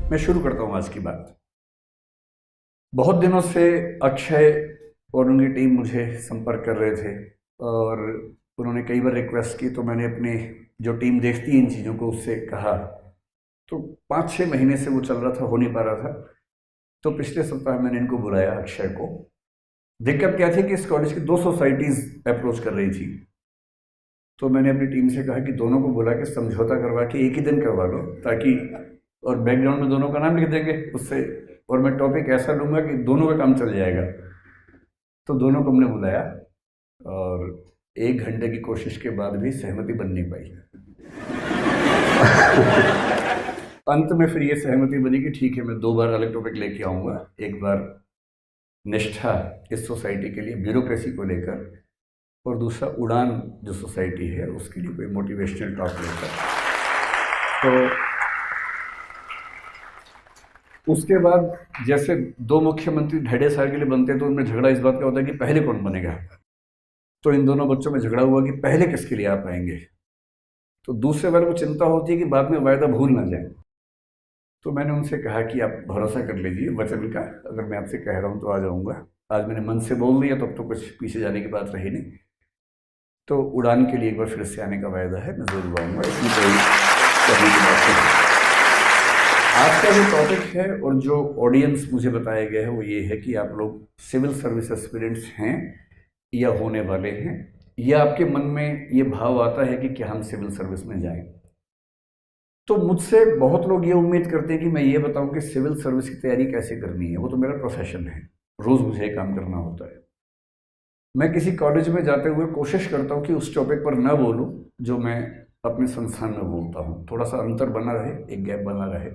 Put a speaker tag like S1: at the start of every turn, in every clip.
S1: मैं शुरू करता हूँ आज की बात। बहुत दिनों से अक्षय और उनकी टीम मुझे संपर्क कर रहे थे और उन्होंने कई बार रिक्वेस्ट की, तो मैंने अपने जो टीम देखती है इन चीज़ों को उससे कहा। तो 5-6 महीने से वो चल रहा था, हो नहीं पा रहा था। तो पिछले सप्ताह मैंने इनको बुलाया, अक्षय को। दिक्कत क्या थी कि इस कॉलेज की 2 सोसाइटीज़ अप्रोच कर रही थी। तो मैंने अपनी टीम से कहा कि दोनों को बुला के समझौता करवा के एक ही दिन करवा लो, ताकि और बैकग्राउंड में दोनों का नाम लिख देंगे उससे, और मैं टॉपिक ऐसा लूँगा कि दोनों का काम चल जाएगा। तो दोनों को हमने बुलाया और 1 घंटे की कोशिश के बाद भी सहमति बन नहीं पाई। अंत में फिर ये सहमति बनी कि ठीक है, मैं 2 बार अलग टॉपिक लेके आऊँगा। एक बार निष्ठा इस सोसाइटी के लिए ब्यूरोक्रेसी को लेकर, और दूसरा उड़ान जो सोसाइटी है उसके लिए कोई मोटिवेशनल टॉक लेकर। तो उसके बाद जैसे 2 मुख्यमंत्री ढेढ़े साल के लिए बनते हैं तो उनमें झगड़ा इस बात का होता है कि पहले कौन बनेगा। तो इन दोनों बच्चों में झगड़ा हुआ कि पहले किसके लिए आप आएंगे। तो दूसरे वाले को चिंता होती है कि बाद में वायदा भूल ना जाए। तो मैंने उनसे कहा कि आप भरोसा कर लीजिए वचन का, अगर मैं आपसे कह रहा हूँ तो आ जाऊँगा। आज मैंने मन से बोल दिया, तब तो कुछ पीछे जाने की बात रही नहीं। तो उड़ान के लिए एक बार फिर से आने का वायदा है, मैं जरूर आऊँगा, इसमें कोई करने की बात नहीं। आज का जो टॉपिक है और जो ऑडियंस मुझे बताया गया है वो ये है कि आप लोग सिविल सर्विस एस्पिरेंट्स हैं या होने वाले हैं, या आपके मन में ये भाव आता है कि क्या हम सिविल सर्विस में जाएं। तो मुझसे बहुत लोग ये उम्मीद करते हैं कि मैं ये बताऊं कि सिविल सर्विस की तैयारी कैसे करनी है। वो तो मेरा प्रोफेशन है, रोज़ मुझे ये काम करना होता है। मैं किसी कॉलेज में जाते हुए कोशिश करता हूँ कि उस टॉपिक पर न बोलूँ जो मैं अपने संस्थान में बोलता हूँ, थोड़ा सा अंतर बना रहे, एक गैप बना रहे।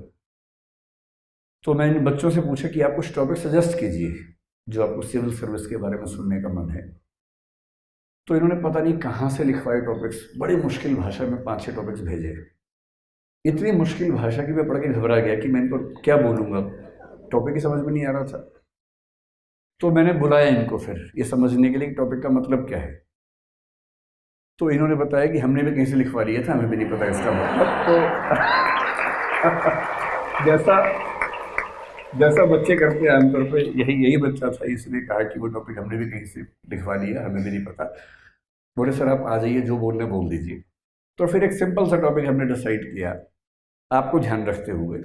S1: तो मैं इन बच्चों से पूछा कि आप कुछ टॉपिक सजेस्ट कीजिए जो आपको सिविल सर्विस के बारे में सुनने का मन है। तो इन्होंने पता नहीं कहाँ से लिखवाए टॉपिक्स, बड़ी मुश्किल भाषा में 5-6 टॉपिक्स भेजे। इतनी मुश्किल भाषा कि मैं पढ़ के घबरा गया कि मैं इनको क्या बोलूँगा, टॉपिक ही समझ में नहीं आ रहा था। तो मैंने बुलाया इनको फिर ये समझने के लिए कि टॉपिक का मतलब क्या है। तो इन्होंने बताया कि हमने भी कहीं से लिखवा लिया था, हमें भी नहीं पता इसका मतलब। तो जैसा जैसा बच्चे करते हैं आमतौर पे, यही बच्चा था, इसने कहा कि वो टॉपिक हमने भी कहीं से लिखवा लिया, हमें भी नहीं पता। बोले सर आप आ जाइए, जो बोलने बोल दीजिए। तो फिर एक सिंपल सा टॉपिक हमने डिसाइड किया, आपको ध्यान रखते हुए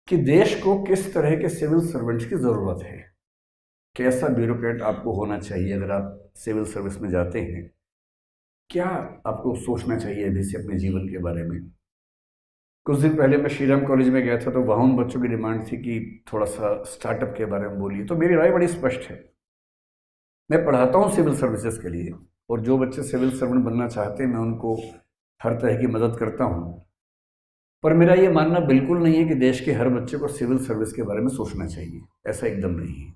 S1: कि देश को किस तरह के सिविल सर्वेंट्स की ज़रूरत है, कैसा ब्यूरोक्रेट आपको होना चाहिए अगर आप सिविल सर्विस में जाते हैं, क्या आपको सोचना चाहिए अभी से अपने जीवन के बारे में। कुछ दिन पहले मैं श्रीराम कॉलेज में गया था, तो वहाँ उन बच्चों की डिमांड थी कि थोड़ा सा स्टार्टअप के बारे में बोलिए। तो मेरी राय बड़ी स्पष्ट है, मैं पढ़ाता हूँ सिविल सर्विसेज के लिए, और जो बच्चे सिविल सर्वेंट बनना चाहते हैं मैं उनको हर तरह की मदद करता हूँ। पर मेरा ये मानना बिल्कुल नहीं है कि देश के हर बच्चे को सिविल सर्विस के बारे में सोचना चाहिए, ऐसा एकदम नहीं है।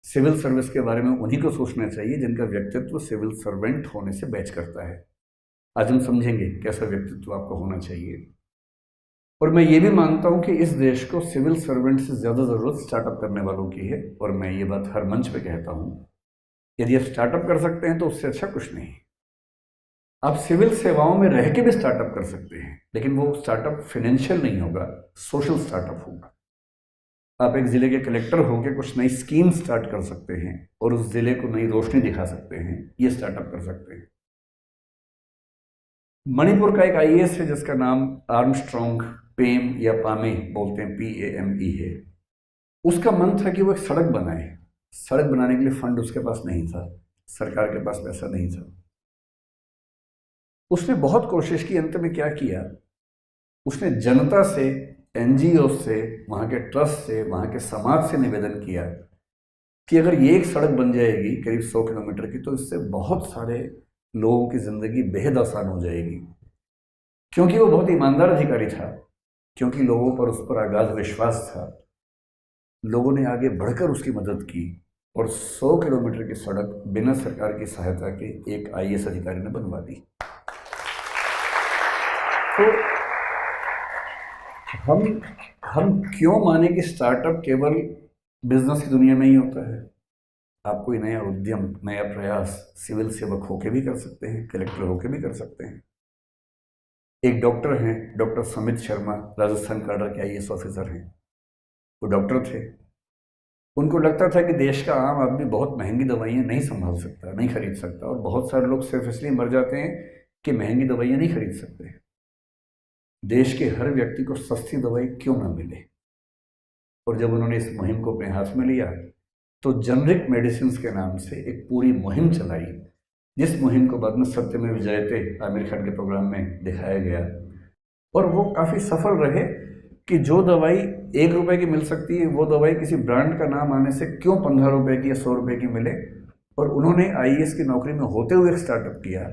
S1: सिविल सर्विस के बारे में उन्हीं को सोचना चाहिए जिनका व्यक्तित्व सिविल सर्वेंट होने से बैच करता है। आज हम समझेंगे कैसा व्यक्तित्व आपका होना चाहिए। और मैं ये भी मानता हूं कि इस देश को सिविल सर्वेंट से ज़्यादा ज़रूरत स्टार्टअप करने वालों की है, और मैं ये बात हर मंच पे कहता हूं। यदि आप स्टार्टअप कर सकते हैं तो उससे अच्छा कुछ नहीं। आप सिविल सेवाओं में रह के भी स्टार्टअप कर सकते हैं, लेकिन वो स्टार्टअप फाइनेंशियल नहीं होगा, सोशल स्टार्टअप होगा। आप एक ज़िले के कलेक्टर होकर कुछ नई स्कीम स्टार्ट कर सकते हैं और उस ज़िले को नई रोशनी दिखा सकते हैं, ये स्टार्टअप कर सकते हैं। मणिपुर का एक आईएएस है जिसका नाम आर्मस्ट्रॉन्ग पेम या पामे बोलते हैं, PAME है। उसका मन था कि वो एक सड़क बनाए। सड़क बनाने के लिए फंड उसके पास नहीं था, सरकार के पास पैसा नहीं था। उसने बहुत कोशिश की, अंत में क्या किया, उसने जनता से, NGO से, वहाँ के ट्रस्ट से, वहाँ के समाज से निवेदन किया कि अगर ये एक सड़क बन जाएगी करीब 100 किलोमीटर की, तो इससे बहुत सारे लोगों की ज़िंदगी बेहद आसान हो जाएगी। क्योंकि वो बहुत ईमानदार अधिकारी था, क्योंकि लोगों पर उस पर अगाध विश्वास था, लोगों ने आगे बढ़कर उसकी मदद की, और 100 किलोमीटर की सड़क बिना सरकार की सहायता के एक IAS अधिकारी ने बनवा दी। तो हम क्यों माने कि स्टार्टअप केवल बिजनेस की दुनिया में ही होता है। आप कोई नया उद्यम, नया प्रयास सिविल सेवक होके भी कर सकते हैं, कलेक्टर होके भी कर सकते हैं। एक डॉक्टर हैं, डॉक्टर समित शर्मा, राजस्थान काडर के IAS ऑफिसर हैं। वो डॉक्टर थे। उनको लगता था कि देश का आम आदमी बहुत महंगी दवाइयाँ नहीं संभाल सकता, नहीं खरीद सकता, और बहुत सारे लोग सिर्फ इसलिए मर जाते हैं कि महंगी दवाइयाँ नहीं खरीद सकते। देश के हर व्यक्ति को सस्ती दवाई क्यों ना मिले। और जब उन्होंने इस मुहिम को अपने हाथ में लिया तो जेनरिक मेडिसिन के नाम से एक पूरी मुहिम चलाई, जिस मुहिम को बाद में सत्यमेव जयते आमिर खान के प्रोग्राम में दिखाया गया। और वो काफ़ी सफल रहे कि जो दवाई 1 रुपए की मिल सकती है वो दवाई किसी ब्रांड का नाम आने से क्यों 15 रुपए की या 100 रुपए की मिले। और उन्होंने IAS की नौकरी में होते हुए एक स्टार्टअप किया।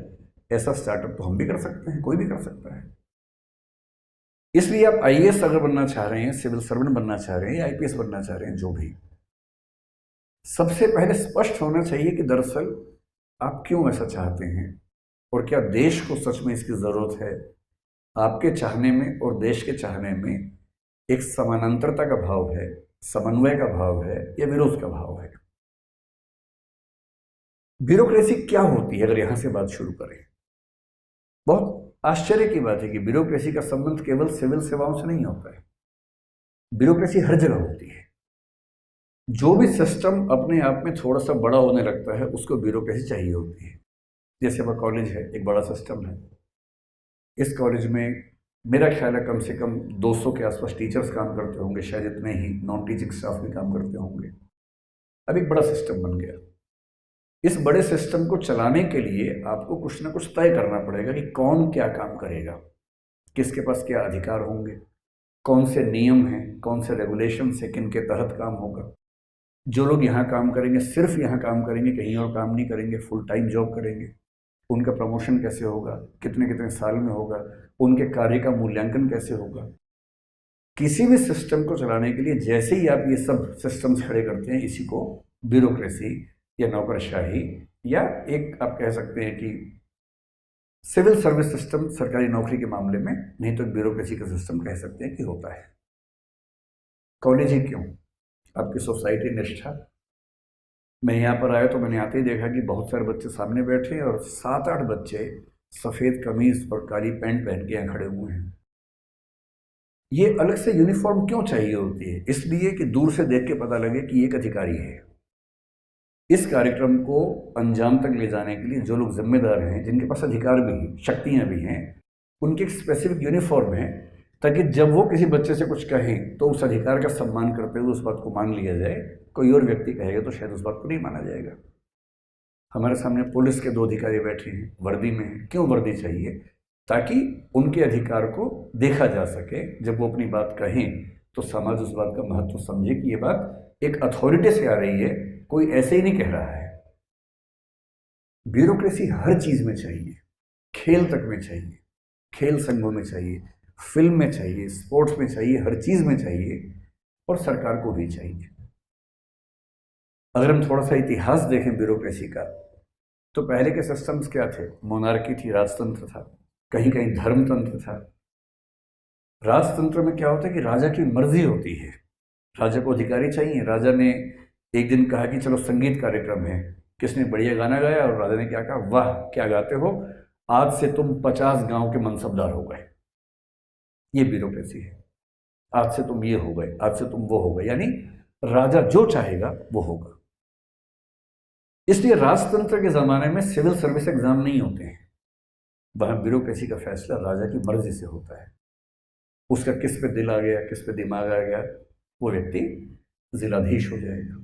S1: ऐसा स्टार्टअप तो हम भी कर सकते हैं, कोई भी कर सकता है। इसलिए आप IAS अगर बनना चाह रहे हैं, सिविल सर्वेंट बनना चाह रहे हैं या IPS बनना चाह रहे हैं, जो भी, सबसे पहले स्पष्ट होना चाहिए कि दरअसल आप क्यों ऐसा चाहते हैं और क्या देश को सच में इसकी ज़रूरत है। आपके चाहने में और देश के चाहने में एक समानांतरता का भाव है, समन्वय का भाव है या विरोध का भाव है। ब्यूरोक्रेसी क्या होती है, अगर यहां से बात शुरू करें। बहुत आश्चर्य की बात है कि ब्यूरोक्रेसी का संबंध केवल सिविल सेवाओं से नहीं होता है। ब्यूरोक्रेसी हर जगह होती है। जो भी सिस्टम अपने आप में थोड़ा सा बड़ा होने लगता है उसको ब्यूरोक्रेसी चाहिए होती है। जैसे हमारा कॉलेज है, एक बड़ा सिस्टम है। इस कॉलेज में मेरा ख्याल है कम से कम 200 के आसपास टीचर्स काम करते होंगे, शायद इतने ही नॉन टीचिंग स्टाफ भी काम करते होंगे। अब एक बड़ा सिस्टम बन गया। इस बड़े सिस्टम को चलाने के लिए आपको कुछ ना कुछ तय करना पड़ेगा कि कौन क्या काम करेगा, किसके पास क्या अधिकार होंगे, कौन से नियम हैं, कौन से रेगुलेशन है, किन के तहत काम होगा। जो लोग यहाँ काम करेंगे सिर्फ यहाँ काम करेंगे, कहीं और काम नहीं करेंगे, फुल टाइम जॉब करेंगे। उनका प्रमोशन कैसे होगा, कितने कितने साल में होगा, उनके कार्य का मूल्यांकन कैसे होगा। किसी भी सिस्टम को चलाने के लिए जैसे ही आप ये सब सिस्टम्स खड़े करते हैं, इसी को ब्यूरोक्रेसी या नौकरशाही या एक आप कह सकते हैं कि सिविल सर्विस सिस्टम सरकारी नौकरी के मामले में, नहीं तो ब्यूरोक्रेसी का सिस्टम कह सकते हैं कि होता है। कॉलेज ही क्यों, आपकी सोसाइटी निष्ठा। मैं यहाँ पर आया तो मैंने आते ही देखा कि बहुत सारे बच्चे सामने बैठे हैं और 7-8 बच्चे सफ़ेद कमीज और काली पैंट पहन के यहाँ खड़े हुए हैं। ये अलग से यूनिफॉर्म क्यों चाहिए होती है? इसलिए कि दूर से देख के पता लगे कि एक अधिकारी है। इस कार्यक्रम को अंजाम तक ले जाने के लिए जो लोग जिम्मेदार हैं, जिनके पास अधिकार भी हैं, शक्तियाँ भी हैं, उनकी एक स्पेसिफिक यूनिफॉर्म है, ताकि जब वो किसी बच्चे से कुछ कहें तो उस अधिकार का सम्मान करते हुए उस बात को मान लिया जाए। कोई और व्यक्ति कहेगा तो शायद उस बात को नहीं माना जाएगा। हमारे सामने पुलिस के 2 अधिकारी बैठे हैं, वर्दी में हैं। क्यों वर्दी चाहिए? ताकि उनके अधिकार को देखा जा सके। जब वो अपनी बात कहें तो समाज उस बात का महत्व समझे कि ये बात एक अथॉरिटी से आ रही है, कोई ऐसे ही नहीं कह रहा है। ब्यूरोक्रेसी हर चीज में चाहिए, खेल तक में चाहिए, खेल संघों में चाहिए, फिल्म में चाहिए, स्पोर्ट्स में चाहिए, हर चीज में चाहिए, और सरकार को भी चाहिए। अगर हम थोड़ा सा इतिहास देखें ब्यूरोक्रेसी का, तो पहले के सिस्टम्स क्या थे? मोनार्की थी, राजतंत्र था, कहीं कहीं धर्मतंत्र था। राजतंत्र में क्या होता है कि राजा की मर्जी होती है, राजा को अधिकारी चाहिए। राजा ने एक दिन कहा कि चलो संगीत कार्यक्रम है, किसने बढ़िया गाना गाया और राजा ने क्या कहा, वाह क्या गाते हो, आज से तुम 50 गांव के मनसबदार हो गए। ये ब्यूरोक्रेसी है। आज से तुम ये हो गए, आज से तुम वो हो गए, यानी राजा जो चाहेगा वो होगा। इसलिए राजतंत्र के ज़माने में सिविल सर्विस एग्जाम नहीं होते हैं। वहाँ ब्यूरोक्रेसी का फैसला राजा की मर्जी से होता है। उसका किस पे दिल आ गया, किस पे दिमाग आ गया, वो व्यक्ति जिलाधीश हो जाएगा।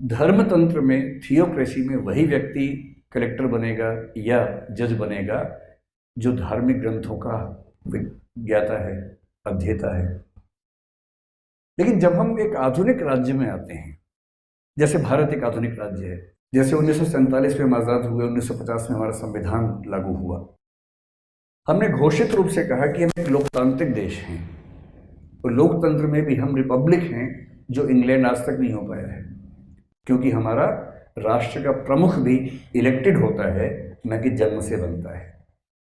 S1: धर्मतंत्र में, थियोक्रेसी में, वही व्यक्ति कलेक्टर बनेगा या जज बनेगा जो धार्मिक ग्रंथों का ज्ञाता है, अध्येता है। लेकिन जब हम एक आधुनिक राज्य में आते हैं, जैसे भारत एक आधुनिक राज्य है, जैसे 1947 में हम आज़ाद हुए, 1950 में हमारा संविधान लागू हुआ, हमने घोषित रूप से कहा कि हम एक लोकतांत्रिक देश हैं, और लोकतंत्र में भी हम रिपब्लिक हैं, जो इंग्लैंड आज तक नहीं हो पाया है, क्योंकि हमारा राष्ट्र का प्रमुख भी इलेक्टेड होता है, न कि जन्म से बनता है।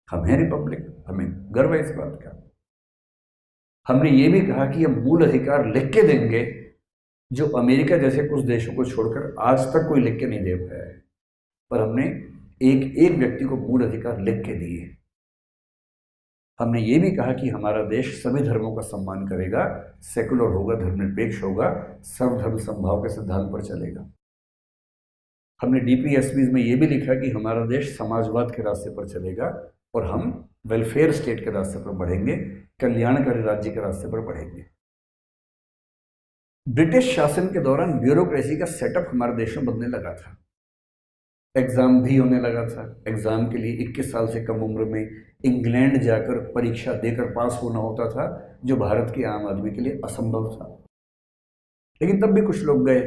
S1: हम हैं रिपब्लिक, हमें गर्व है इस बात का। हमने ये भी कहा कि हम मूल अधिकार लिख के देंगे, जो अमेरिका जैसे कुछ देशों को छोड़कर आज तक कोई लिख के नहीं दे पाया है, पर हमने एक एक व्यक्ति को मूल अधिकार लिख के दिए। हमने ये भी कहा कि हमारा देश सभी धर्मों का सम्मान करेगा, सेकुलर होगा, धर्मनिरपेक्ष होगा, सर्वधर्म समभाव के सिद्धांत पर चलेगा। हमने डीपीएसपी में ये भी लिखा कि हमारा देश समाजवाद के रास्ते पर चलेगा और हम वेलफेयर स्टेट के रास्ते पर बढ़ेंगे, कल्याणकारी राज्य के रास्ते पर बढ़ेंगे। ब्रिटिश शासन के दौरान ब्यूरोक्रेसी का सेटअप हमारे देश में बनने लगा था। एग्जाम भी होने लगा था। एग्जाम के लिए 21 साल से कम उम्र में इंग्लैंड जाकर परीक्षा देकर पास होना होता था, जो भारत के आम आदमी के लिए असंभव था। लेकिन तब भी कुछ लोग गए,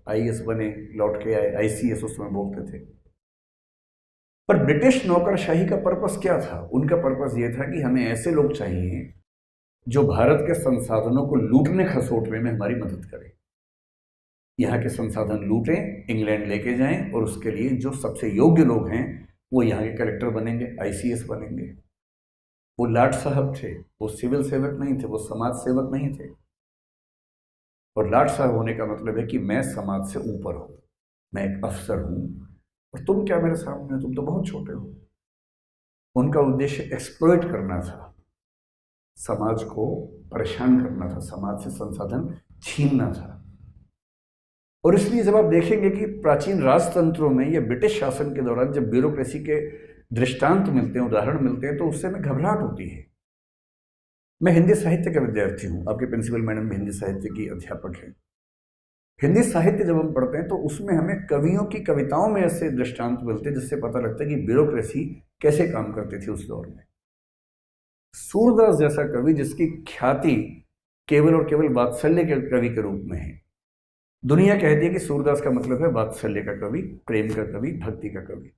S1: आईएएस बने, लौट के आए, आईसीएस उस समय बोलते थे। पर ब्रिटिश नौकरशाही का पर्पस क्या था? उनका पर्पस ये था कि हमें ऐसे लोग चाहिए जो भारत के संसाधनों को लूटने खसोटने में हमारी मदद करें। यहाँ के संसाधन लूटें, इंग्लैंड लेके जाएं, और उसके लिए जो सबसे योग्य लोग हैं वो यहाँ के कलेक्टर बनेंगे, आईसीएस बनेंगे। वो लाट साहब थे, वो सिविल सेवक नहीं थे, वो समाज सेवक नहीं थे। और लाट साहब होने का मतलब है कि मैं समाज से ऊपर हूँ, मैं एक अफसर हूँ, और तुम क्या मेरे सामने, तुम तो बहुत छोटे हो। उनका उद्देश्य एक्सप्लॉइट करना था, समाज को परेशान करना था, समाज से संसाधन छीनना था। और इसलिए जब आप देखेंगे कि प्राचीन राजतंत्रों में या ब्रिटिश शासन के दौरान जब ब्यूरोक्रेसी के दृष्टांत मिलते हैं, उदाहरण मिलते हैं, तो उससे हमें घबराहट होती है। मैं हिंदी साहित्य का विद्यार्थी हूँ, आपके प्रिंसिपल मैडम भी हिंदी साहित्य की अध्यापक हैं। हिंदी साहित्य जब हम पढ़ते हैं तो उसमें हमें कवियों की कविताओं में ऐसे दृष्टांत मिलते हैं जिससे पता लगता है कि ब्यूरोक्रेसी कैसे काम करती थी उस दौर में। सूरदास जैसा कवि जिसकी ख्याति केवल और केवल वात्सल्य के कवि के रूप में है। दुनिया कहती है कि सूरदास का मतलब है वात्सल्य का कवि, प्रेम का कवि, भक्ति का कवि।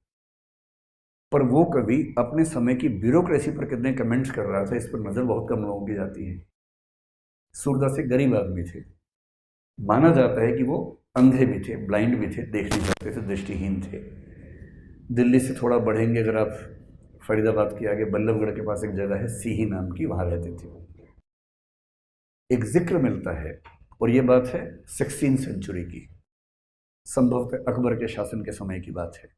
S1: पर वो कवि अपने समय की ब्यूरोक्रेसी पर कितने कमेंट्स कर रहा था, इस पर नजर बहुत कम लोगों की जाती है। सूरदास एक गरीब आदमी थे, माना जाता है कि वो अंधे भी थे, ब्लाइंड भी थे, देख नहीं सकते थे, दृष्टिहीन थे। दिल्ली से थोड़ा बढ़ेंगे अगर आप, फरीदाबाद के आगे बल्लभगढ़ के पास एक जगह है सीही नाम की, वहां रहते थे। एक जिक्र मिलता है, और ये बात है 16वीं सेंचुरी की, संभवतः अकबर के शासन के समय की बात है,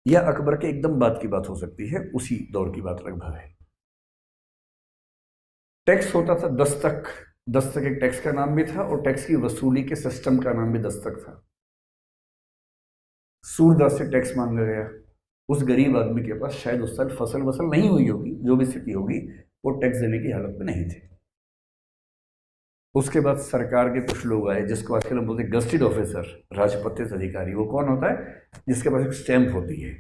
S1: या अकबर के एकदम बाद की बात हो सकती है, उसी दौर की बात लगभग है। टैक्स होता था दस्तक। दस्तक एक टैक्स का नाम भी था, और टैक्स की वसूली के सिस्टम का नाम भी दस्तक था। सूरदास से टैक्स मांगा गया। उस गरीब आदमी के पास शायद उस साल फसल वसल नहीं हुई होगी, जो भी स्थिति होगी, वो टैक्स देने की हालत में नहीं थे। उसके बाद सरकार के कुछ लोग आए, जिसको आजकल हम बोलते हैं गस्टेड ऑफिसर, राजपत्रित अधिकारी। वो कौन होता है? जिसके पास एक स्टैंप होती है।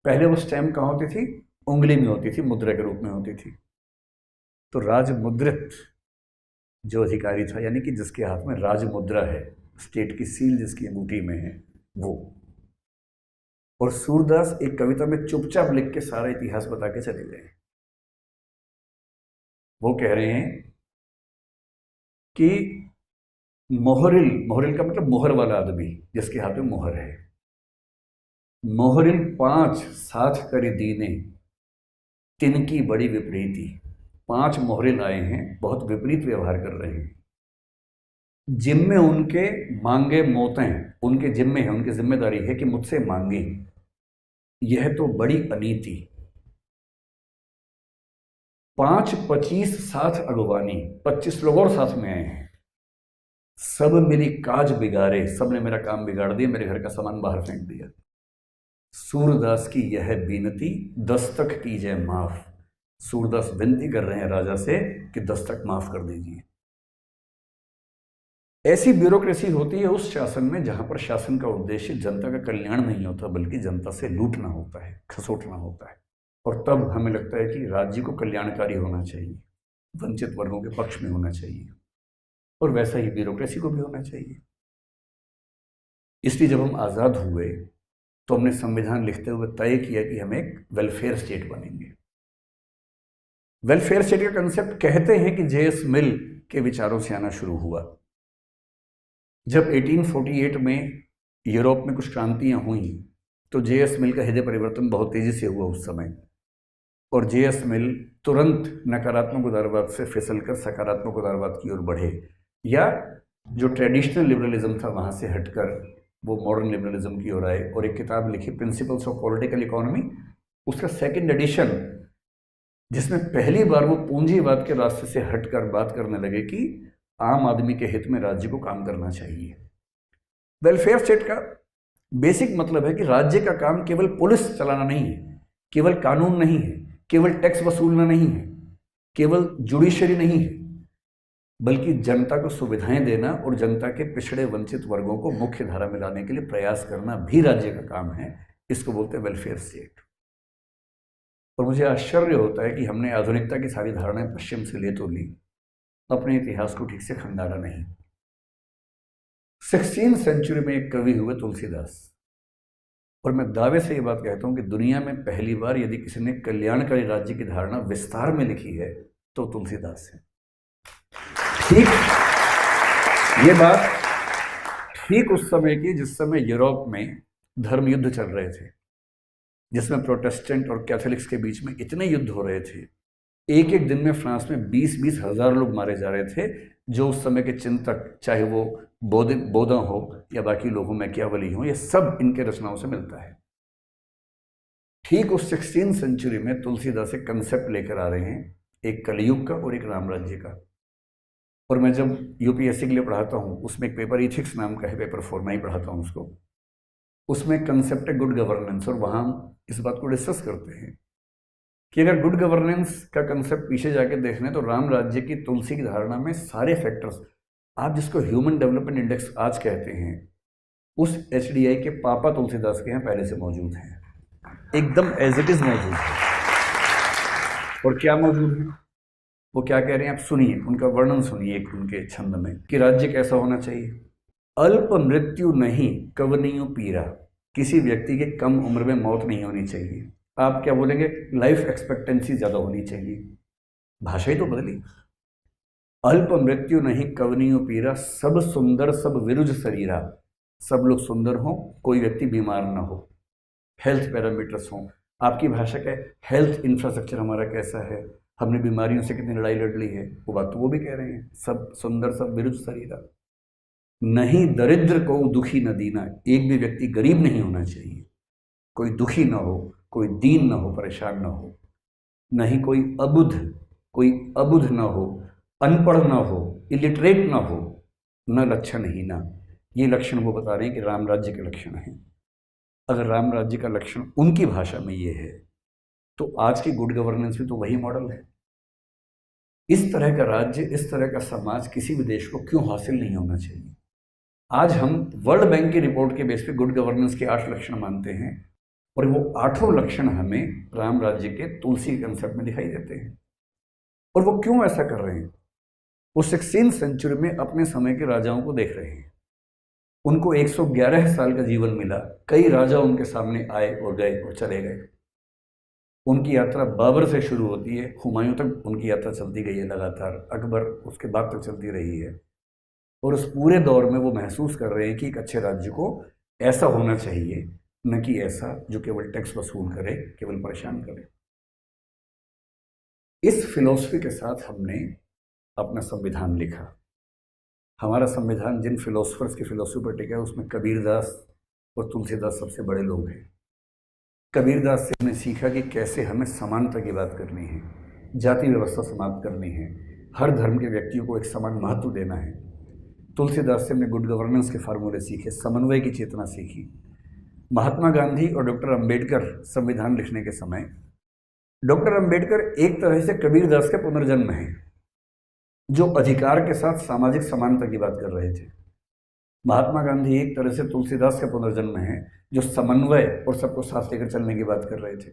S1: पहले वो स्टैंप कहाँ होती थी? उंगली में होती थी, मुद्रा के रूप में होती थी। तो राजमुद्रित जो अधिकारी था, यानी कि जिसके हाथ में राजमुद्रा है, स्टेट की सील जिसकी अंगूठी में है, वो। और सूरदास एक कविता में चुपचाप लिख के सारा इतिहास बता के चले गए। वो कह रहे हैं कि मोहरिल, मोहरिल का मतलब मोहर वाला आदमी, जिसके हाथ में मोहर है, मोहरिल 5 साथ कर दीने तिनकी बड़ी विपरीती। 5 मोहरिल आए हैं, बहुत विपरीत व्यवहार कर रहे हैं। जिम्मे उनके मांगे मोतें, उनके जिम्मे है, उनकी जिम्मेदारी है कि मुझसे मांगे। यह तो बड़ी अनीति। 5-25 साथ अगवानी, 25 लोग और साथ में आए हैं। सब मेरी काज बिगाड़े, सब ने मेरा काम बिगाड़ दिया, मेरे घर का सामान बाहर फेंक दिया। सूरदास की यह बीनती, दस्तक कीजिए माफ। सूरदास विनती कर रहे हैं राजा से कि दस्तक माफ कर दीजिए। ऐसी ब्यूरोक्रेसी होती है उस शासन में जहां पर शासन का उद्देश्य जनता का कल्याण नहीं होता, बल्कि जनता से लूटना होता है, खसोटना होता है। और तब हमें लगता है कि राज्य को कल्याणकारी होना चाहिए, वंचित वर्गों के पक्ष में होना चाहिए, और वैसा ही ब्यूरोक्रेसी को भी होना चाहिए। इसलिए जब हम आज़ाद हुए तो हमने संविधान लिखते हुए तय किया कि हम एक वेलफेयर स्टेट बनेंगे। वेलफेयर स्टेट का कंसेप्ट कहते हैं कि जेएस मिल के विचारों से आना शुरू हुआ। जब 1848 में यूरोप में कुछ क्रांतियां हुई तो जेएस मिल का हृदय परिवर्तन बहुत तेजी से हुआ उस समय, और जेएस मिल तुरंत नकारात्मक उदारवाद से फिसलकर सकारात्मक उदारवाद की ओर बढ़े, या जो ट्रेडिशनल लिबरलिज्म था वहां से हटकर वो मॉडर्न लिबरलिज्म की ओर आए, और एक किताब लिखी प्रिंसिपल्स ऑफ पॉलिटिकल इकोनॉमी। उसका 2nd एडिशन जिसमें पहली बार वो पूंजीवाद के रास्ते से हटकर बात करने लगे कि आम आदमी के हित में राज्य को काम करना चाहिए। वेलफेयर स्टेट का बेसिक मतलब है कि राज्य का काम केवल पुलिस चलाना नहीं है, केवल कानून नहीं है, केवल टैक्स वसूलना नहीं है, केवल जुडिशरी नहीं है, बल्कि जनता को सुविधाएं देना और जनता के पिछड़े वंचित वर्गों को मुख्य धारा में लाने के लिए प्रयास करना भी राज्य का काम है। इसको बोलते हैं वेलफेयर स्टेट। और मुझे आश्चर्य होता है कि हमने आधुनिकता की सारी धारणाएं पश्चिम से ले तो ली, अपने इतिहास को ठीक से खंगाला नहीं। 16वीं सेंचुरी में एक कवि हुए तुलसीदास, और मैं दावे से ये बात कहता हूं कि दुनिया में पहली बार यदि किसी ने कल्याणकारी राज्य की धारणा विस्तार में लिखी है तो तुलसीदास है। ठीक ये बात ठीक उस समय की जिस समय यूरोप में धर्म युद्ध चल रहे थे, जिसमें प्रोटेस्टेंट और कैथोलिक्स के बीच में इतने युद्ध हो रहे थे। एक एक दिन में फ्रांस में 20-20 हजार लोग मारे जा रहे थे, जो उस समय के चिंतक, चाहे वो बोधा हो या बाकी लोगों में मैकियावेली हो, ये सब इनके रचनाओं से मिलता है। ठीक उस 16वीं सेंचुरी में तुलसीदास एक कंसेप्ट लेकर आ रहे हैं, एक कलयुग का और एक राम राज्य का। और मैं जब यूपीएससी के लिए पढ़ाता हूँ, उसमें एक पेपर इथिक्स नाम का है, पेपर 4 मैं ही पढ़ाता हूँ उसको। उसमें कंसेप्ट है गुड गवर्नेंस, और वहाँ हम इस बात को डिस्कस करते हैं कि अगर गुड गवर्नेंस का कंसेप्ट पीछे जाके देख लें तो राम राज्य की तुलसी की धारणा में सारे फैक्टर्स, आप जिसको ह्यूमन डेवलपमेंट इंडेक्स आज कहते हैं, उस HDI के पापा तुलसीदास के यहाँ पहले से मौजूद हैं, एकदम एज इट इज मौजूद है। और क्या मौजूद है, वो क्या कह रहे हैं आप सुनिए, उनका वर्णन सुनिए एक उनके छंद में कि राज्य कैसा होना चाहिए। अल्प मृत्यु नहीं कवनियों पीरा, किसी व्यक्ति के कम उम्र में मौत नहीं होनी चाहिए। आप क्या बोलेंगे, लाइफ एक्सपेक्टेंसी ज्यादा होनी चाहिए, भाषा ही तो बदली। अल्प मृत्यु नहीं कवनियों पीरा, सब सुंदर सब विरुज शरीरा, सब लोग सुंदर हो, कोई व्यक्ति बीमार ना हो, हेल्थ पैरामीटर्स हो। आपकी भाषा का हेल्थ इंफ्रास्ट्रक्चर हमारा कैसा है, हमने बीमारियों से कितनी लड़ाई लड़ ली है, वो बात तो वो भी कह रहे हैं, सब सुंदर सब विरुज शरीरा। नहीं दरिद्र को दुखी न दीना, एक भी व्यक्ति गरीब नहीं होना चाहिए, कोई दुखी ना हो, कोई दीन ना हो, परेशान ना हो। नहीं कोई अबुध ना हो, अनपढ़ ना हो, इलिटरेट ना हो, न लक्षण ही ना। ये लक्षण वो बता रहे हैं कि राम राज्य के लक्षण हैं। अगर राम राज्य का लक्षण उनकी भाषा में ये है, तो आज की गुड गवर्नेंस भी तो वही मॉडल है। इस तरह का राज्य, इस तरह का समाज किसी भी देश को क्यों हासिल नहीं होना चाहिए। आज हम वर्ल्ड बैंक की रिपोर्ट के बेस पे गुड गवर्नेंस के 8 लक्षण मानते हैं, और वो 8 लक्षण हमें राम राज्य के तुलसी कंसेप्ट में दिखाई देते हैं। और वो क्यों ऐसा कर रहे हैं, वो 16वीं सेंचुरी में अपने समय के राजाओं को देख रहे हैं। उनको 111 साल का जीवन मिला, कई राजा उनके सामने आए और गए और चले गए। उनकी यात्रा बाबर से शुरू होती है, हुमायूं तक उनकी यात्रा चलती गई है लगातार, अकबर उसके बाद तक चलती रही है। और उस पूरे दौर में वो महसूस कर रहे हैं कि एक अच्छे राज्य को ऐसा होना चाहिए, न कि ऐसा जो केवल टैक्स वसूल करे, केवल परेशान करे। इस फिलॉसफी के साथ हमने अपना संविधान लिखा। हमारा संविधान जिन फिलोसफर्स की फिलॉसफी पर टिका है, उसमें कबीरदास और तुलसीदास सबसे बड़े लोग हैं। कबीरदास से हमने सीखा कि कैसे हमें समानता की बात करनी है, जाति व्यवस्था समाप्त करनी है, हर धर्म के व्यक्तियों को एक समान महत्व देना है। तुलसीदास से हमने गुड गवर्नेंस के फार्मूले सीखे, समन्वय की चेतना सीखी। महात्मा गांधी और डॉक्टर अंबेडकर संविधान लिखने के समय, डॉक्टर अंबेडकर एक तरह से कबीरदास के पुनर्जन्म हैं, जो अधिकार के साथ सामाजिक समानता की बात कर रहे थे। महात्मा गांधी एक तरह से तुलसीदास का पुनर्जन्म है, जो समन्वय और सबको साथ लेकर चलने की बात कर रहे थे।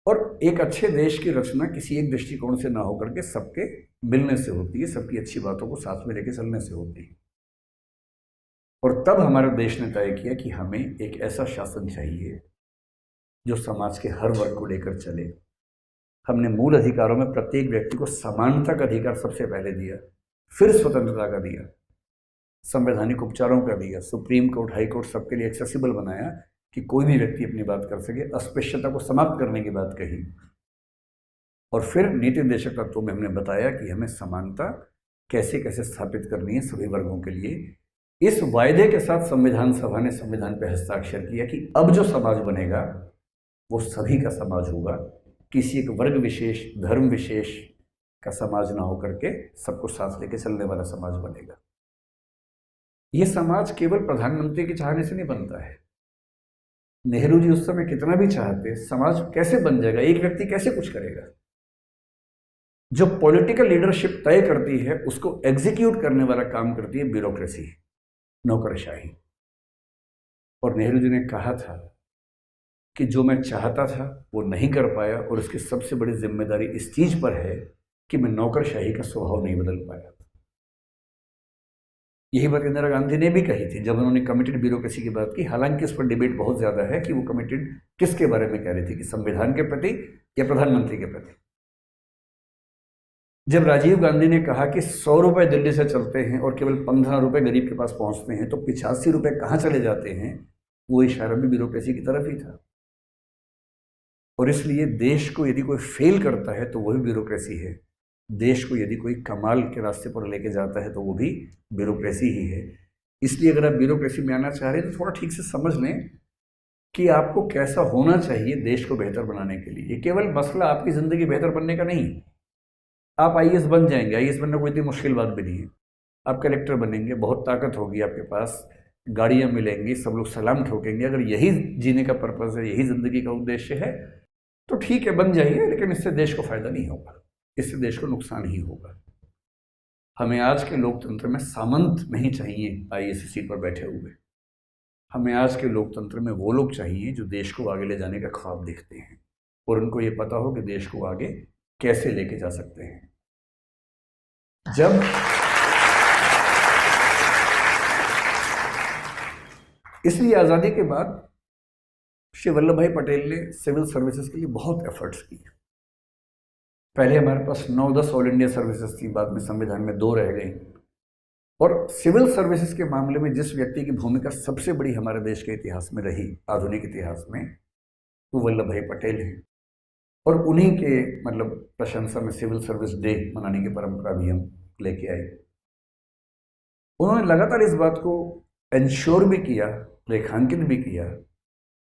S1: और एक अच्छे देश की रचना किसी एक दृष्टिकोण से ना होकर के सबके मिलने से होती है, सबकी अच्छी बातों को साथ में लेकर चलने से होती है। और तब हमारे देश ने तय किया कि हमें एक ऐसा शासन चाहिए जो समाज के हर वर्ग को लेकर चले। हमने मूल अधिकारों में प्रत्येक व्यक्ति को समानता का अधिकार सबसे पहले दिया, फिर स्वतंत्रता का दिया, संवैधानिक उपचारों का दिया, सुप्रीम कोर्ट, हाई कोर्ट सबके लिए एक्सेसिबल बनाया कि कोई भी व्यक्ति अपनी बात कर सके, अस्पृश्यता को समाप्त करने की बात कही। और फिर नीति निर्देशक तत्वों में हमने बताया कि हमें समानता कैसे कैसे स्थापित करनी है सभी वर्गों के लिए। इस वायदे के साथ संविधान सभा ने संविधान पर हस्ताक्षर किया कि अब जो समाज बनेगा वो सभी का समाज होगा, किसी एक वर्ग विशेष, धर्म विशेष का समाज ना होकर के सबको साथ लेके चलने वाला समाज बनेगा। ये समाज केवल प्रधानमंत्री के चाहने से नहीं बनता है। नेहरू जी उस समय कितना भी चाहते, समाज कैसे बन जाएगा, एक व्यक्ति कैसे कुछ करेगा। जो पॉलिटिकल लीडरशिप तय करती है उसको एग्जीक्यूट करने वाला काम करती है ब्यूरोक्रेसी, नौकरशाही। और नेहरू जी ने कहा था कि जो मैं चाहता था वो नहीं कर पाया, और उसकी सबसे बड़ी जिम्मेदारी इस चीज पर है कि मैं नौकरशाही का स्वभाव नहीं बदल पाया। यही बात इंदिरा गांधी ने भी कही थी जब उन्होंने कमिटेड ब्यूरोक्रेसी की बात की। हालांकि इस पर डिबेट बहुत ज्यादा है कि वो कमिटेड किसके बारे में कह रही थी, कि संविधान के प्रति या प्रधानमंत्री के प्रति। जब राजीव गांधी ने कहा कि 100 रुपए दिल्ली से चलते हैं और केवल 15 रुपए गरीब के पास पहुंचते हैं, तो 85 रुपए कहाँ चले जाते हैं, वो इशारा भी ब्यूरोक्रेसी की तरफ ही था। और इसलिए देश को यदि कोई फेल करता है तो वही ब्यूरोक्रेसी है, देश को यदि कोई कमाल के रास्ते पर लेके जाता है तो वो भी ब्यूरोक्रेसी ही है। इसलिए अगर आप ब्यूरोक्रेसी में आना चाह रहे हैं तो थोड़ा ठीक से समझ लें कि आपको कैसा होना चाहिए देश को बेहतर बनाने के लिए। ये केवल मसला आपकी ज़िंदगी बेहतर बनने का नहीं। आप आईएएस बन जाएंगे, आईएएस बनना कोई इतनी मुश्किल बात भी नहीं है। आप कलेक्टर बनेंगे, बहुत ताकत होगी आपके पास, गाड़ियाँ मिलेंगी, सब लोग सलाम ठोकेंगे। अगर यही जीने का पर्पज़ है, यही ज़िंदगी का उद्देश्य है तो ठीक है, बन जाइए, लेकिन इससे देश को फायदा नहीं होगा, इससे देश को नुकसान ही होगा। हमें आज के लोकतंत्र में सामंत नहीं चाहिए आईएएस सीट पर बैठे हुए। हमें आज के लोकतंत्र में वो लोग चाहिए जो देश को आगे ले जाने का ख्वाब देखते हैं और उनको ये पता हो कि देश को आगे कैसे लेके जा सकते हैं। जब इसलिए आज़ादी के बाद श्री वल्लभ भाई पटेल ने सिविल सर्विसेज के लिए बहुत एफर्ट्स किए। पहले हमारे पास 9-10 ऑल इंडिया सर्विसेज थी, बाद में संविधान में 2 रह गई। और सिविल सर्विसेज के मामले में जिस व्यक्ति की भूमिका सबसे बड़ी हमारे देश के इतिहास में रही, आधुनिक इतिहास में, वो वल्लभ भाई पटेल हैं। और उन्हीं के मतलब प्रशंसा में सिविल सर्विस डे मनाने की परंपरा भी हम लेके आए। उन्होंने लगातार इस बात को इंश्योर भी किया, रेखांकित भी किया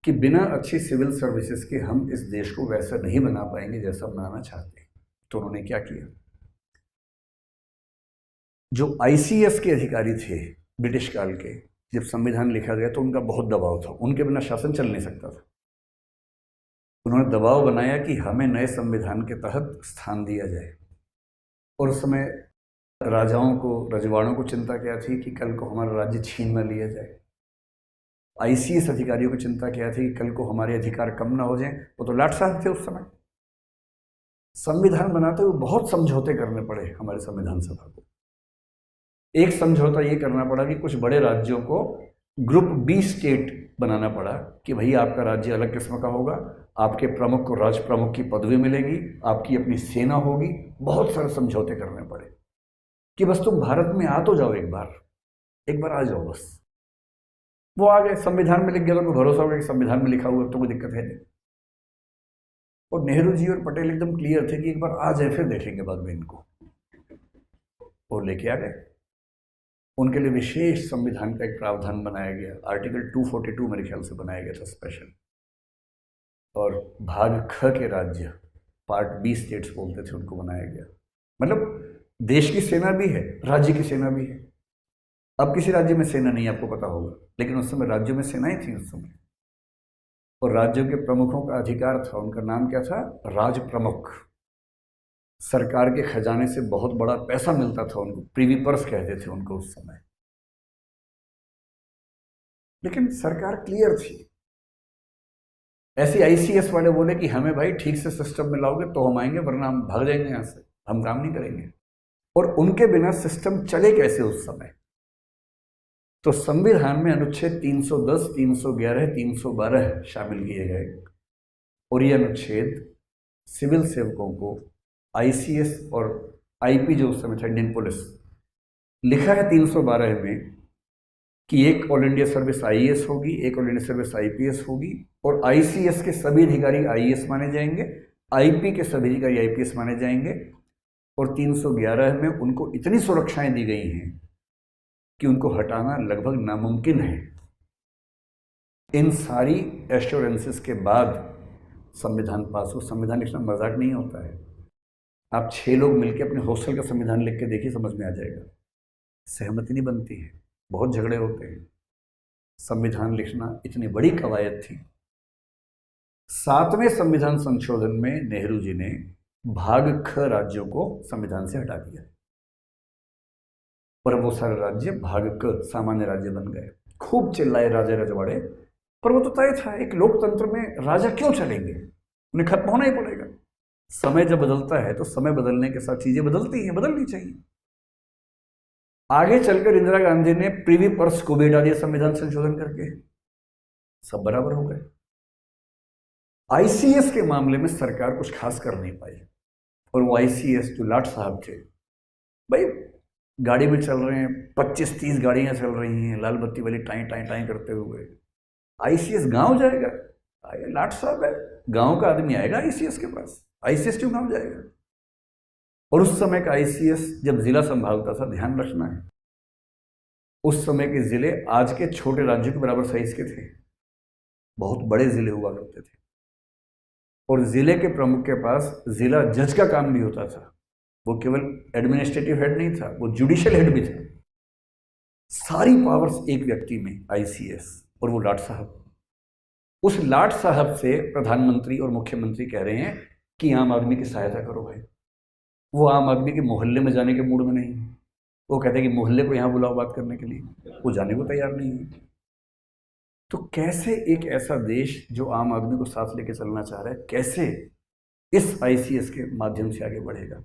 S1: कि बिना अच्छी सिविल सर्विसेज के हम इस देश को वैसा नहीं बना पाएंगे जैसा बनाना चाहते हैं। तो उन्होंने क्या किया, जो आईसीएस के अधिकारी थे ब्रिटिश काल के, जब संविधान लिखा गया तो उनका बहुत दबाव था, उनके बिना शासन चल नहीं सकता था। उन्होंने दबाव बनाया कि हमें नए संविधान के तहत स्थान दिया जाए। और उस समय राजाओं को, रजवाड़ों को चिंता क्या थी कि कल को हमारा राज्य छीन न लिया जाए। आईसीएस अधिकारियों की चिंता क्या थी कि कल को हमारे अधिकार कम ना हो जाएं। वो तो लाट साहब थे उस समय। संविधान बनाते हुए बहुत समझौते करने पड़े हमारे संविधान सभा को। एक समझौता ये करना पड़ा कि कुछ बड़े राज्यों को ग्रुप बी स्टेट बनाना पड़ा कि भाई आपका राज्य अलग किस्म का होगा, आपके प्रमुख को राज प्रमुख की पदवी मिलेगी, आपकी अपनी सेना होगी। बहुत सारे समझौते करने पड़े कि बस तुम भारत में आ तो जाओ, एक बार आ जाओ बस। वो आ गए, संविधान में लिख गया तो उनको भरोसा हो गया कि संविधान में लिखा हुआ तो कोई दिक्कत है नहीं। और नेहरू जी और पटेल एकदम क्लियर थे कि एक बार आ जाए फिर देखेंगे बाद में इनको। और लेके आ गए। उनके लिए विशेष संविधान का एक प्रावधान बनाया गया, आर्टिकल 242 मेरे ख्याल से बनाया गया था स्पेशल। और भाग ख के राज्य, पार्ट बी स्टेट्स बोलते थे, उनको बनाया गया। मतलब देश की सेना भी है, राज्य की सेना भी है। अब किसी राज्य में सेना नहीं, आपको पता होगा, लेकिन उस समय राज्यों में सेनाएं थी उस समय। और राज्यों के प्रमुखों का अधिकार था, उनका नाम क्या था, राज प्रमुख। सरकार के खजाने से बहुत बड़ा पैसा मिलता था उनको, प्रीवी पर्स कहते थे उनको उस समय। लेकिन सरकार क्लियर थी। ऐसे आईसीएस वाले बोले कि हमें भाई ठीक से सिस्टम में लाओगे तो हम आएंगे, वरना हम भाग जाएंगे यहाँ से, हम काम नहीं करेंगे। और उनके बिना सिस्टम चले कैसे उस समय। तो संविधान में अनुच्छेद 310, 311, 312 शामिल किए गए। और ये अनुच्छेद सिविल सेवकों को आईसीएस और आईपी जो उस समय था, इंडियन पुलिस, लिखा है 312 में कि एक ऑल इंडिया सर्विस आईएएस होगी, एक ऑल इंडिया सर्विस आईपीएस होगी, और आईसीएस के सभी अधिकारी आईएएस माने जाएंगे, आईपी के सभी अधिकारी आईपीएस माने जाएंगे। और 311 में उनको इतनी सुरक्षाएं दी गई हैं कि उनको हटाना लगभग नामुमकिन है। इन सारी एश्योरेंसेस के बाद संविधान पास हो। संविधान लिखना मजाक नहीं होता है। आप 6 लोग मिलकर अपने हॉस्टल का संविधान लिख के देखिए, समझ में आ जाएगा। सहमति नहीं बनती है, बहुत झगड़े होते हैं। संविधान लिखना इतनी बड़ी कवायद थी। 7वें संविधान संशोधन में नेहरू जी ने भाग ख राज्यों को संविधान से हटा दिया और वो सारे राज्य भाग क सामान्य राज्य बन गए। खूब चिल्लाए राजे रजवाड़े, पर वो तो तय था, एक लोकतंत्र में राजा क्यों चलेंगे, उन्हें खत्म होना ही पड़ेगा। समय जब बदलता है तो समय बदलने के साथ चीजें बदलती हैं, बदलनी चाहिए। आगे चलकर इंदिरा गांधी ने प्रीवी पर्स को भी हटा दिया संविधान संशोधन करके, सब बराबर हो गए। आईसीएस के मामले में सरकार कुछ खास कर नहीं पाई, और वो आईसीएस जो लाट साहब थे, भाई गाड़ी में चल रहे हैं, 25-30 गाड़ियां चल रही हैं लाल बत्ती वाली, टाई टाई टाई करते हुए। आईसीएस गांव जाएगा? लाट साहब है, गांव का आदमी आएगा आईसीएस के पास? आईसीएस क्यों गांव जाएगा? और उस समय का आईसीएस जब जिला संभालता था, ध्यान रखना है, उस समय के जिले आज के छोटे राज्यों के बराबर साइज के थे, बहुत बड़े जिले हुआ करते थे। और जिले के प्रमुख के पास जिला जज का काम भी होता था। वो केवल एडमिनिस्ट्रेटिव हेड नहीं था, वो जुडिशियल हेड भी था। सारी पावर्स एक व्यक्ति में, आईसीएस, और वो लाट साहब। उस लाट साहब से प्रधानमंत्री और मुख्यमंत्री कह रहे हैं कि आम आदमी की सहायता करो भाई। वो आम आदमी के मोहल्ले में जाने के मूड में नहीं है। वो कहते हैं कि मोहल्ले को यहाँ बुलाओ बात करने के लिए, वो जाने को तैयार नहीं है। तो कैसे एक ऐसा देश जो आम आदमी को साथ लेके चलना चाह रहा है, कैसे इस आईसीएस के माध्यम से आगे बढ़ेगा?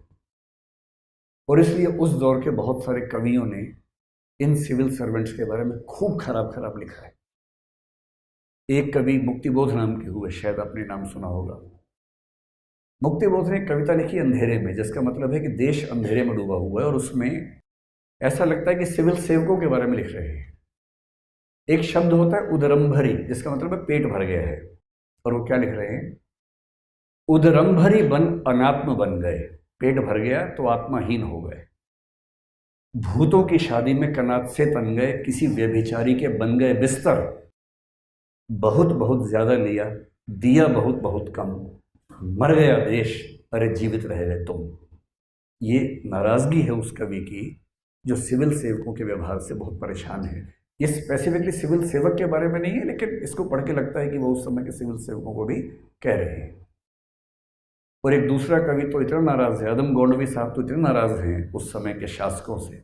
S1: और इसलिए उस दौर के बहुत सारे कवियों ने इन सिविल सर्वेंट्स के बारे में खूब खराब खराब लिखा है। एक कवि मुक्तिबोध नाम के हुए, शायद आपने नाम सुना होगा। मुक्तिबोध ने कविता लिखी अंधेरे में, जिसका मतलब है कि देश अंधेरे में डूबा हुआ है, और उसमें ऐसा लगता है कि सिविल सेवकों के बारे में लिख रहे हैं। एक शब्द होता है उदरंभरी, जिसका मतलब है पेट भर गया है, और वो क्या लिख रहे हैं? उदरंभरी बन अनात्म बन गए, पेट भर गया तो आत्माहीन हो गए। भूतों की शादी में कनात से तन गए, किसी व्यभिचारी के बन गए बिस्तर। बहुत बहुत ज्यादा लिया, दिया बहुत बहुत कम, मर गया देश, अरे जीवित रह गए तुम। ये नाराजगी है उस कवि की जो सिविल सेवकों के व्यवहार से बहुत परेशान है। ये स्पेसिफिकली सिविल सेवक के बारे में नहीं है, लेकिन इसको पढ़ के लगता है कि वो उस समय के सिविल सेवकों को भी कह रहे हैं। और एक दूसरा कवि तो इतना नाराज है, अदम गोंडवी साहब तो इतने नाराज हैं उस समय के शासकों से।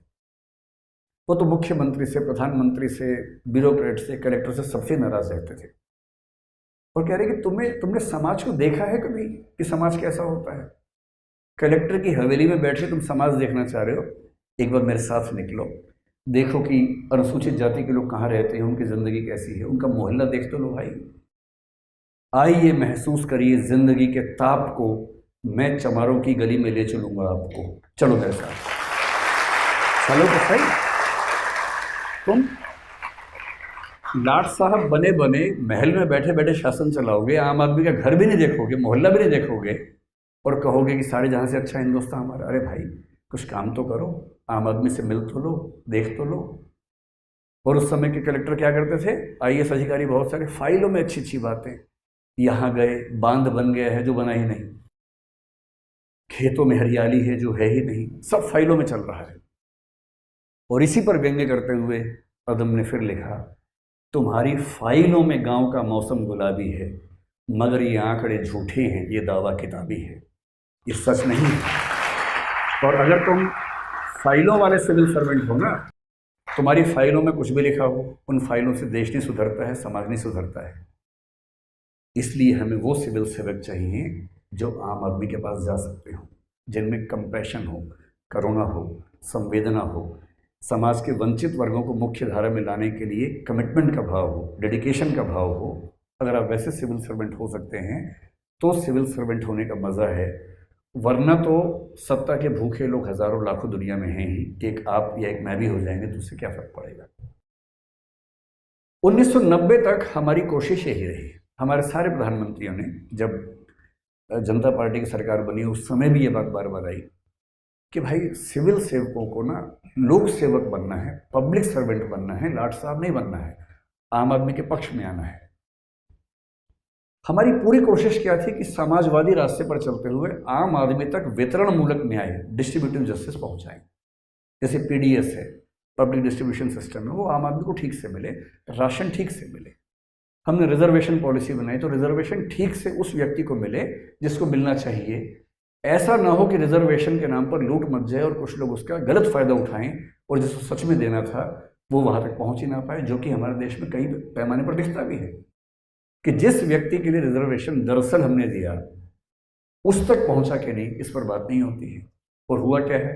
S1: वो तो मुख्यमंत्री से, प्रधानमंत्री से, ब्यूरोक्रेट से, कलेक्टर से, सबसे नाराज रहते थे। और कह रहे कि तुमने समाज को देखा है कभी कि समाज कैसा होता है? कलेक्टर की हवेली में बैठ के तुम समाज देखना चाह रहे हो? एक बार मेरे साथ निकलो, देखो कि अनुसूचित जाति के लोग कहाँ रहते हैं, उनकी ज़िंदगी कैसी है, उनका मोहल्ला देख तो लो भाई। आइए महसूस करिए जिंदगी के ताप को, मैं चमारों की गली में ले चलूंगा आपको, चलो मेरे साथ, चलो तो सही। तुम लाट साहब बने बने महल में बैठे बैठे शासन चलाओगे, आम आदमी का घर भी नहीं देखोगे, मोहल्ला भी नहीं देखोगे, और कहोगे कि सारे जहां से अच्छा हिंदुस्तान हमारा। अरे भाई कुछ काम तो करो, आम आदमी से मिल तो लो, देख तो लो। और उस समय के कलेक्टर क्या करते थे, आईएएस अधिकारी बहुत सारे, फाइलों में अच्छी अच्छी बातें, यहाँ गए बांध बन गया है जो बना ही नहीं, खेतों में हरियाली है जो है ही नहीं, सब फाइलों में चल रहा है। और इसी पर व्यंग्य करते हुए अदम ने फिर लिखा, तुम्हारी फाइलों में गांव का मौसम गुलाबी है, मगर ये आंकड़े झूठे हैं, ये दावा किताबी है, ये सच नहीं है। और अगर तुम फाइलों वाले सिविल सर्वेंट हो ना, तुम्हारी फाइलों में कुछ भी लिखा हो, उन फाइलों से देश नहीं सुधरता है, समाज नहीं सुधरता है। इसलिए हमें वो सिविल सेवक चाहिए जो आम आदमी के पास जा सकते हो, जिनमें कंपैशन हो, करुणा हो, संवेदना हो, समाज के वंचित वर्गों को मुख्य धारा में लाने के लिए कमिटमेंट का भाव हो, डेडिकेशन का भाव हो। अगर आप वैसे सिविल सर्वेंट हो सकते हैं तो सिविल सर्वेंट होने का मज़ा है, वरना तो सत्ता के भूखे लोग हजारों लाखों दुनिया में हैं ही, एक आप या एक मैं भी हो जाएंगे तो उससे क्या फर्क पड़ेगा। 1990 तक हमारी कोशिश यही रही, हमारे सारे प्रधानमंत्रियों ने, जब जनता पार्टी की सरकार बनी उस समय भी ये बात बार बार आई कि भाई सिविल सेवकों को ना लोक सेवक बनना है, पब्लिक सर्वेंट बनना है, लाट साहब नहीं बनना है, आम आदमी के पक्ष में आना है। हमारी पूरी कोशिश क्या थी कि समाजवादी रास्ते पर चलते हुए आम आदमी तक वितरण मूलक न्याय, डिस्ट्रीब्यूटिव जस्टिस पहुंचाएं। जैसे पीडीएस है, पब्लिक डिस्ट्रीब्यूशन सिस्टम है, वो आम आदमी को ठीक से मिले, राशन ठीक से मिले। हमने रिजर्वेशन पॉलिसी बनाई तो रिजर्वेशन ठीक से उस व्यक्ति को मिले जिसको मिलना चाहिए। ऐसा ना हो कि रिजर्वेशन के नाम पर लूट मच जाए और कुछ लोग उसका गलत फायदा उठाएं और जिसको सच में देना था वो वहां तक पहुंच ही ना पाए, जो कि हमारे देश में कई पैमाने पर दिखता भी है कि जिस व्यक्ति के लिए रिजर्वेशन दरअसल हमने दिया उस तक पहुंचा कि नहीं, इस पर बात नहीं होती है। और हुआ क्या है,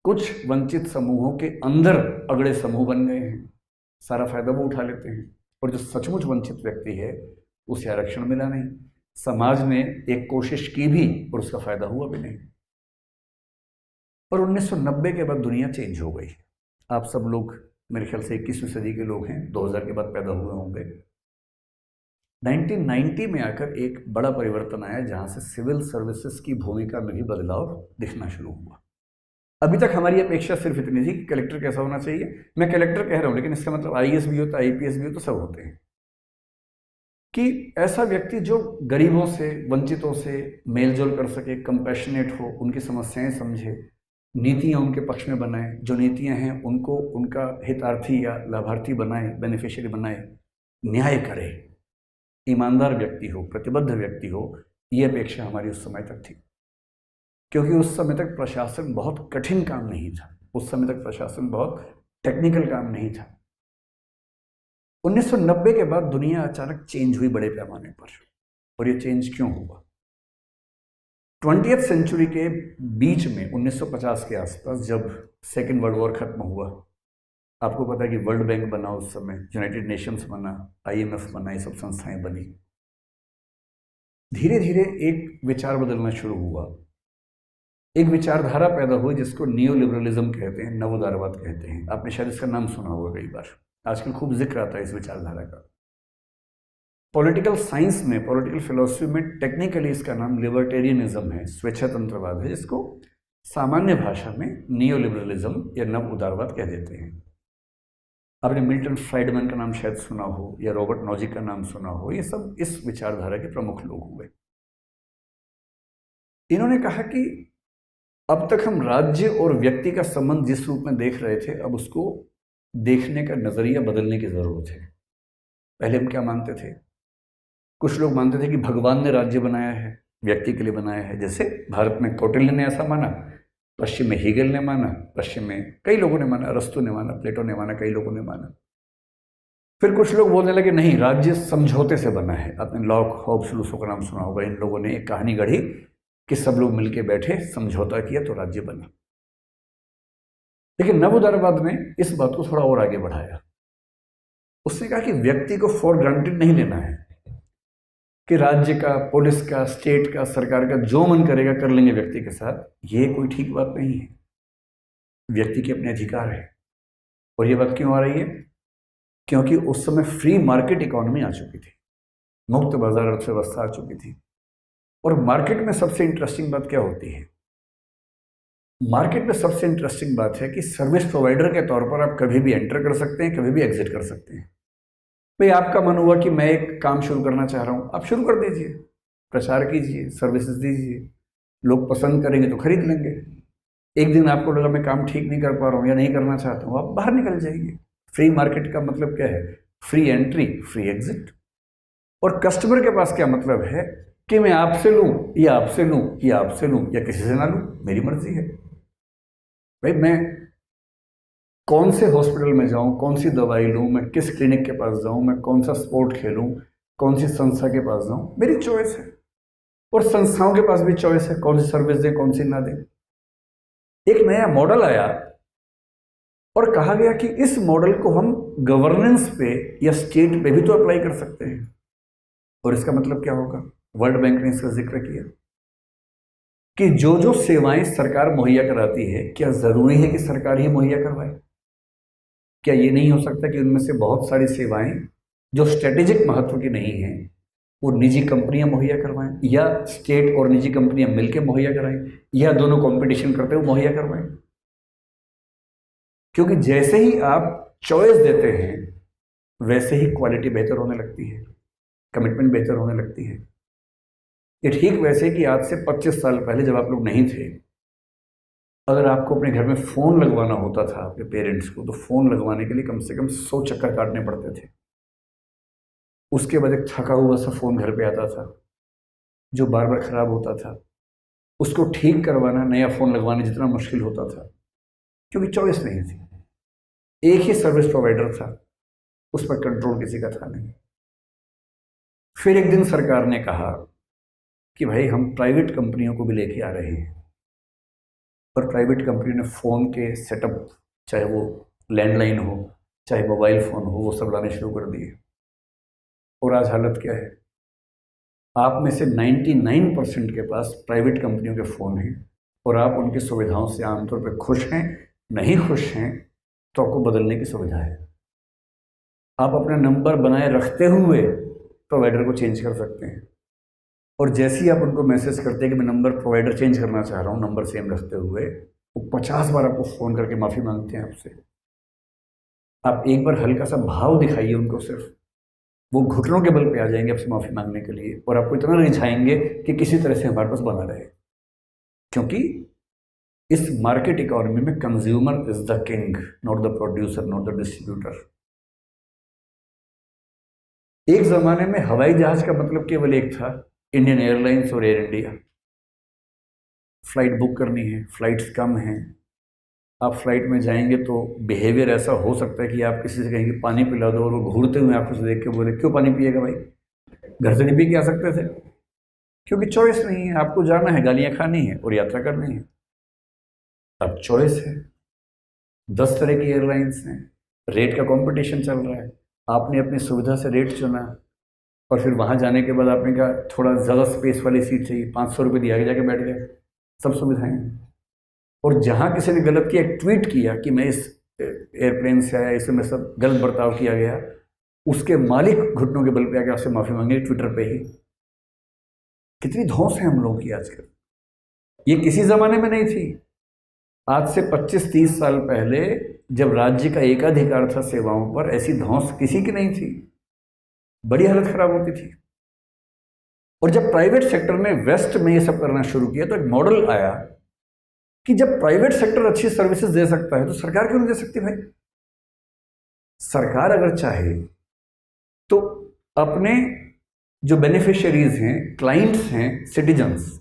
S1: कुछ वंचित समूहों के अंदर अगड़े समूह बन गए हैं, सारा फायदा वो उठा लेते हैं, और जो सचमुच वंचित व्यक्ति है उसे आरक्षण मिला नहीं। समाज ने एक कोशिश की भी और उसका फायदा हुआ भी नहीं। और 1990 के बाद दुनिया चेंज हो गई। आप सब लोग मेरे ख्याल से 21वीं सदी के लोग हैं, 2000 के बाद पैदा हुए होंगे। 1990 में आकर एक बड़ा परिवर्तन आया जहां से सिविल सर्विसेज की भूमिका में भी बदलाव दिखना शुरू हुआ। अभी तक हमारी अपेक्षा सिर्फ इतनी थी कि कलेक्टर कैसा होना चाहिए। मैं कलेक्टर कह रहा हूं लेकिन इसका मतलब आईएएस भी होता है, आईपीएस भी हो, तो सब होते हैं कि ऐसा व्यक्ति जो गरीबों से, वंचितों से मेलजोल कर सके, कंपैशनेट हो, उनकी समस्याएं समझे, नीतियां उनके पक्ष में बनाए, जो नीतियां हैं उनको उनका हितार्थी या लाभार्थी बनाए, बेनिफिशियरी बनाए, न्याय करे, ईमानदार व्यक्ति हो, प्रतिबद्ध व्यक्ति हो। ये अपेक्षा हमारी उस समय तक थी, क्योंकि उस समय तक प्रशासन बहुत कठिन काम नहीं था, उस समय तक प्रशासन बहुत टेक्निकल काम नहीं था। 1990 के बाद दुनिया अचानक चेंज हुई बड़े पैमाने पर। और ये चेंज क्यों हुआ? 20वीं सेंचुरी के बीच में 1950 के आसपास जब सेकेंड वर्ल्ड वॉर खत्म हुआ, आपको पता है कि वर्ल्ड बैंक बना, उस समय यूनाइटेड नेशंस बना, आईएमएफ बना, ये सब संस्थाएं बनी। धीरे धीरे एक विचार बदलना शुरू हुआ, एक विचारधारा पैदा हुई जिसको नियो लिबरलिज्म कहते हैं, नव उदारवाद कहते हैं। आपने शायद इसका नाम सुना होगा कई बार, आजकल खूब जिक्र आता है इस विचारधारा का। पॉलिटिकल साइंस में, पॉलिटिकल फिलॉसफी में टेक्निकली इसका नाम लिबर्टेरियनिज्म है, स्वेच्छातंत्रवाद है, जिसको सामान्य भाषा में नियो लिबरलिज्म या नव उदारवाद कह देते हैं। आपने मिल्टन फ्राइडमैन का नाम शायद सुना हो या रॉबर्ट नॉजिक का नाम सुना हो, ये सब इस विचारधारा के प्रमुख लोग हुए। इन्होंने कहा कि अब तक हम राज्य और व्यक्ति का संबंध जिस रूप में देख रहे थे, अब उसको देखने का नजरिया बदलने की जरूरत है। पहले हम क्या मानते थे? कुछ लोग मानते थे कि भगवान ने राज्य बनाया है, व्यक्ति के लिए बनाया है। जैसे भारत में कौटिल्य ने ऐसा माना, पश्चिम में हीगल ने माना, पश्चिम में कई लोगों ने माना, अरस्तु ने माना, प्लेटो ने माना, कई लोगों ने माना। फिर कुछ लोग बोलने लगे नहीं, राज्य समझौते से बना है। आपने लॉक, हॉब्स, रूसो का नाम सुना होगा। इन लोगों ने एक कहानी गढ़ी कि सब लोग मिलके बैठे, समझौता किया तो राज्य बना। लेकिन नव उदारवाद ने इस बात को थोड़ा और आगे बढ़ाया। उसने कहा कि व्यक्ति को फॉर ग्रांटेड नहीं लेना है कि राज्य का, पुलिस का, स्टेट का, सरकार का जो मन करेगा कर लेंगे व्यक्ति के साथ। ये कोई ठीक बात नहीं है। व्यक्ति के अपने अधिकार है। और ये बात क्यों आ रही है? क्योंकि उस समय फ्री मार्केट इकोनॉमी आ चुकी थी, मुक्त बाजार अर्थव्यवस्था आ चुकी थी। और मार्केट में सबसे इंटरेस्टिंग बात क्या होती है? मार्केट में सबसे इंटरेस्टिंग बात है कि सर्विस प्रोवाइडर के तौर पर आप कभी भी एंटर कर सकते हैं, कभी भी एग्जिट कर सकते हैं। भाई आपका मन हुआ कि मैं एक काम शुरू करना चाह रहा हूं, आप शुरू कर दीजिए, प्रचार कीजिए, सर्विसेज दीजिए, लोग पसंद करेंगे तो खरीद लेंगे। एक दिन आपको लगा मैं काम ठीक नहीं कर पा रहा हूं या नहीं करना चाहता हूं, आप बाहर निकल जाइए। फ्री मार्केट का मतलब क्या है? Free entry, free exit. और कस्टमर के पास क्या मतलब है कि मैं आपसे लूं या आपसे लूं या आपसे लूं या किसी से ना लूं, मेरी मर्जी है। भाई मैं कौन से हॉस्पिटल में जाऊं, कौन सी दवाई लूं, मैं किस क्लिनिक के पास जाऊं, मैं कौन सा स्पोर्ट खेलूं, कौन सी संस्था के पास जाऊं, मेरी चॉइस है। और संस्थाओं के पास भी चॉइस है, कौन सी सर्विस दें, कौन सी ना दें। एक नया मॉडल आया और कहा गया कि इस मॉडल को हम गवर्नेंस पे या स्टेट पे भी तो अप्लाई कर सकते हैं। और इसका मतलब क्या होगा? वर्ल्ड बैंक ने इसका जिक्र किया कि जो जो सेवाएं सरकार मुहैया कराती है, क्या जरूरी है कि सरकार ही मुहैया करवाए? क्या ये नहीं हो सकता कि उनमें से बहुत सारी सेवाएं जो स्ट्रेटेजिक महत्व की नहीं हैं वो निजी कंपनियां मुहैया करवाएं, या स्टेट और निजी कंपनियां मिलकर मुहैया कराएं, या दोनों कंपटीशन करते हुए मुहैया करवाएं? क्योंकि जैसे ही आप चॉइस देते हैं वैसे ही क्वालिटी बेहतर होने लगती है। कमिटमेंट बेहतर होने लगती है। ये ठीक वैसे कि आज से 25 साल पहले जब आप लोग नहीं थे, अगर आपको अपने घर में फ़ोन लगवाना होता था आपके पेरेंट्स को, तो फ़ोन लगवाने के लिए कम से कम 100 चक्कर काटने पड़ते थे। उसके बाद एक थका हुआ सा फ़ोन घर पे आता था जो बार बार ख़राब होता था। उसको ठीक करवाना नया फ़ोन लगवाने जितना मुश्किल होता था, क्योंकि चॉइस नहीं थी। एक ही सर्विस प्रोवाइडर था, उस पर कंट्रोल किसी का था नहीं। फिर एक दिन सरकार ने कहा कि भाई हम प्राइवेट कंपनियों को भी लेके आ रहे हैं, और प्राइवेट कंपनी ने फ़ोन के सेटअप, चाहे वो लैंडलाइन हो चाहे मोबाइल फ़ोन हो, वो सब लाने शुरू कर दिए। और आज हालत क्या है? आप में से 99% के पास प्राइवेट कंपनियों के फ़ोन हैं, और आप उनकी सुविधाओं से आमतौर पर खुश हैं। नहीं खुश हैं तो आपको बदलने की सुविधा है। आप अपना नंबर बनाए रखते हुए प्रोवाइडर को चेंज कर सकते हैं, और जैसे ही आप उनको मैसेज करते हैं कि मैं नंबर प्रोवाइडर चेंज करना चाह रहा हूँ नंबर सेम रखते हुए, वो 50 बार आपको फ़ोन करके माफ़ी मांगते हैं आपसे। आप एक बार हल्का सा भाव दिखाइए उनको, सिर्फ वो घुटनों के बल पे आ जाएंगे आपसे माफ़ी मांगने के लिए, और आपको इतना रिझाएंगे कि किसी तरह से हमारे पास बना रहे। क्योंकि इस मार्केट इकोनॉमी में consumer is the king, not the producer, not the distributor. एक ज़माने में हवाई जहाज़ का मतलब केवल एक था, इंडियन एयरलाइंस और एयर इंडिया। फ्लाइट बुक करनी है, फ्लाइट्स कम हैं, आप फ्लाइट में जाएंगे तो बिहेवियर ऐसा हो सकता है कि आप किसी से कहेंगे पानी पिला दो, और वो घूरते हुए आंखों से देख के बोले क्यों पानी पिएगा भाई, घर से नहीं पी के आ सकते थे। क्योंकि चॉइस नहीं है, आपको जाना है, गालियाँ खानी है और यात्रा करनी है। अब चॉइस है, 10 तरह की एयरलाइंस हैं, रेट का कंपटीशन चल रहा है। आपने अपनी सुविधा से रेट चुना, और फिर वहाँ जाने के बाद आपने कहा थोड़ा ज़्यादा स्पेस वाली सीट चाहिए, 500 रुपये दिया, आगे जाके बैठ गए, सब सुविधाएं हैं। और जहाँ किसी ने गलत किया, एक ट्वीट किया कि मैं इस एयरप्लेन से आया, इसमें सब गलत बर्ताव किया गया, उसके मालिक घुटनों के बल पे आके आपसे माफ़ी मांगे ट्विटर पे ही। कितनी धौंस है हम लोगों की आजकल। ये किसी ज़माने में नहीं थी। आज से 25-30 साल पहले जब राज्य का एकाधिकार था सेवाओं पर, ऐसी धौंस किसी की नहीं थी, बड़ी हालत खराब होती थी। और जब प्राइवेट सेक्टर ने वेस्ट में ये सब करना शुरू किया, तो एक मॉडल आया कि जब प्राइवेट सेक्टर अच्छी सर्विसेज दे सकता है तो सरकार क्यों नहीं दे सकती भाई? सरकार अगर चाहे तो अपने जो बेनिफिशियरीज हैं, क्लाइंट्स हैं, सिटीजन्स,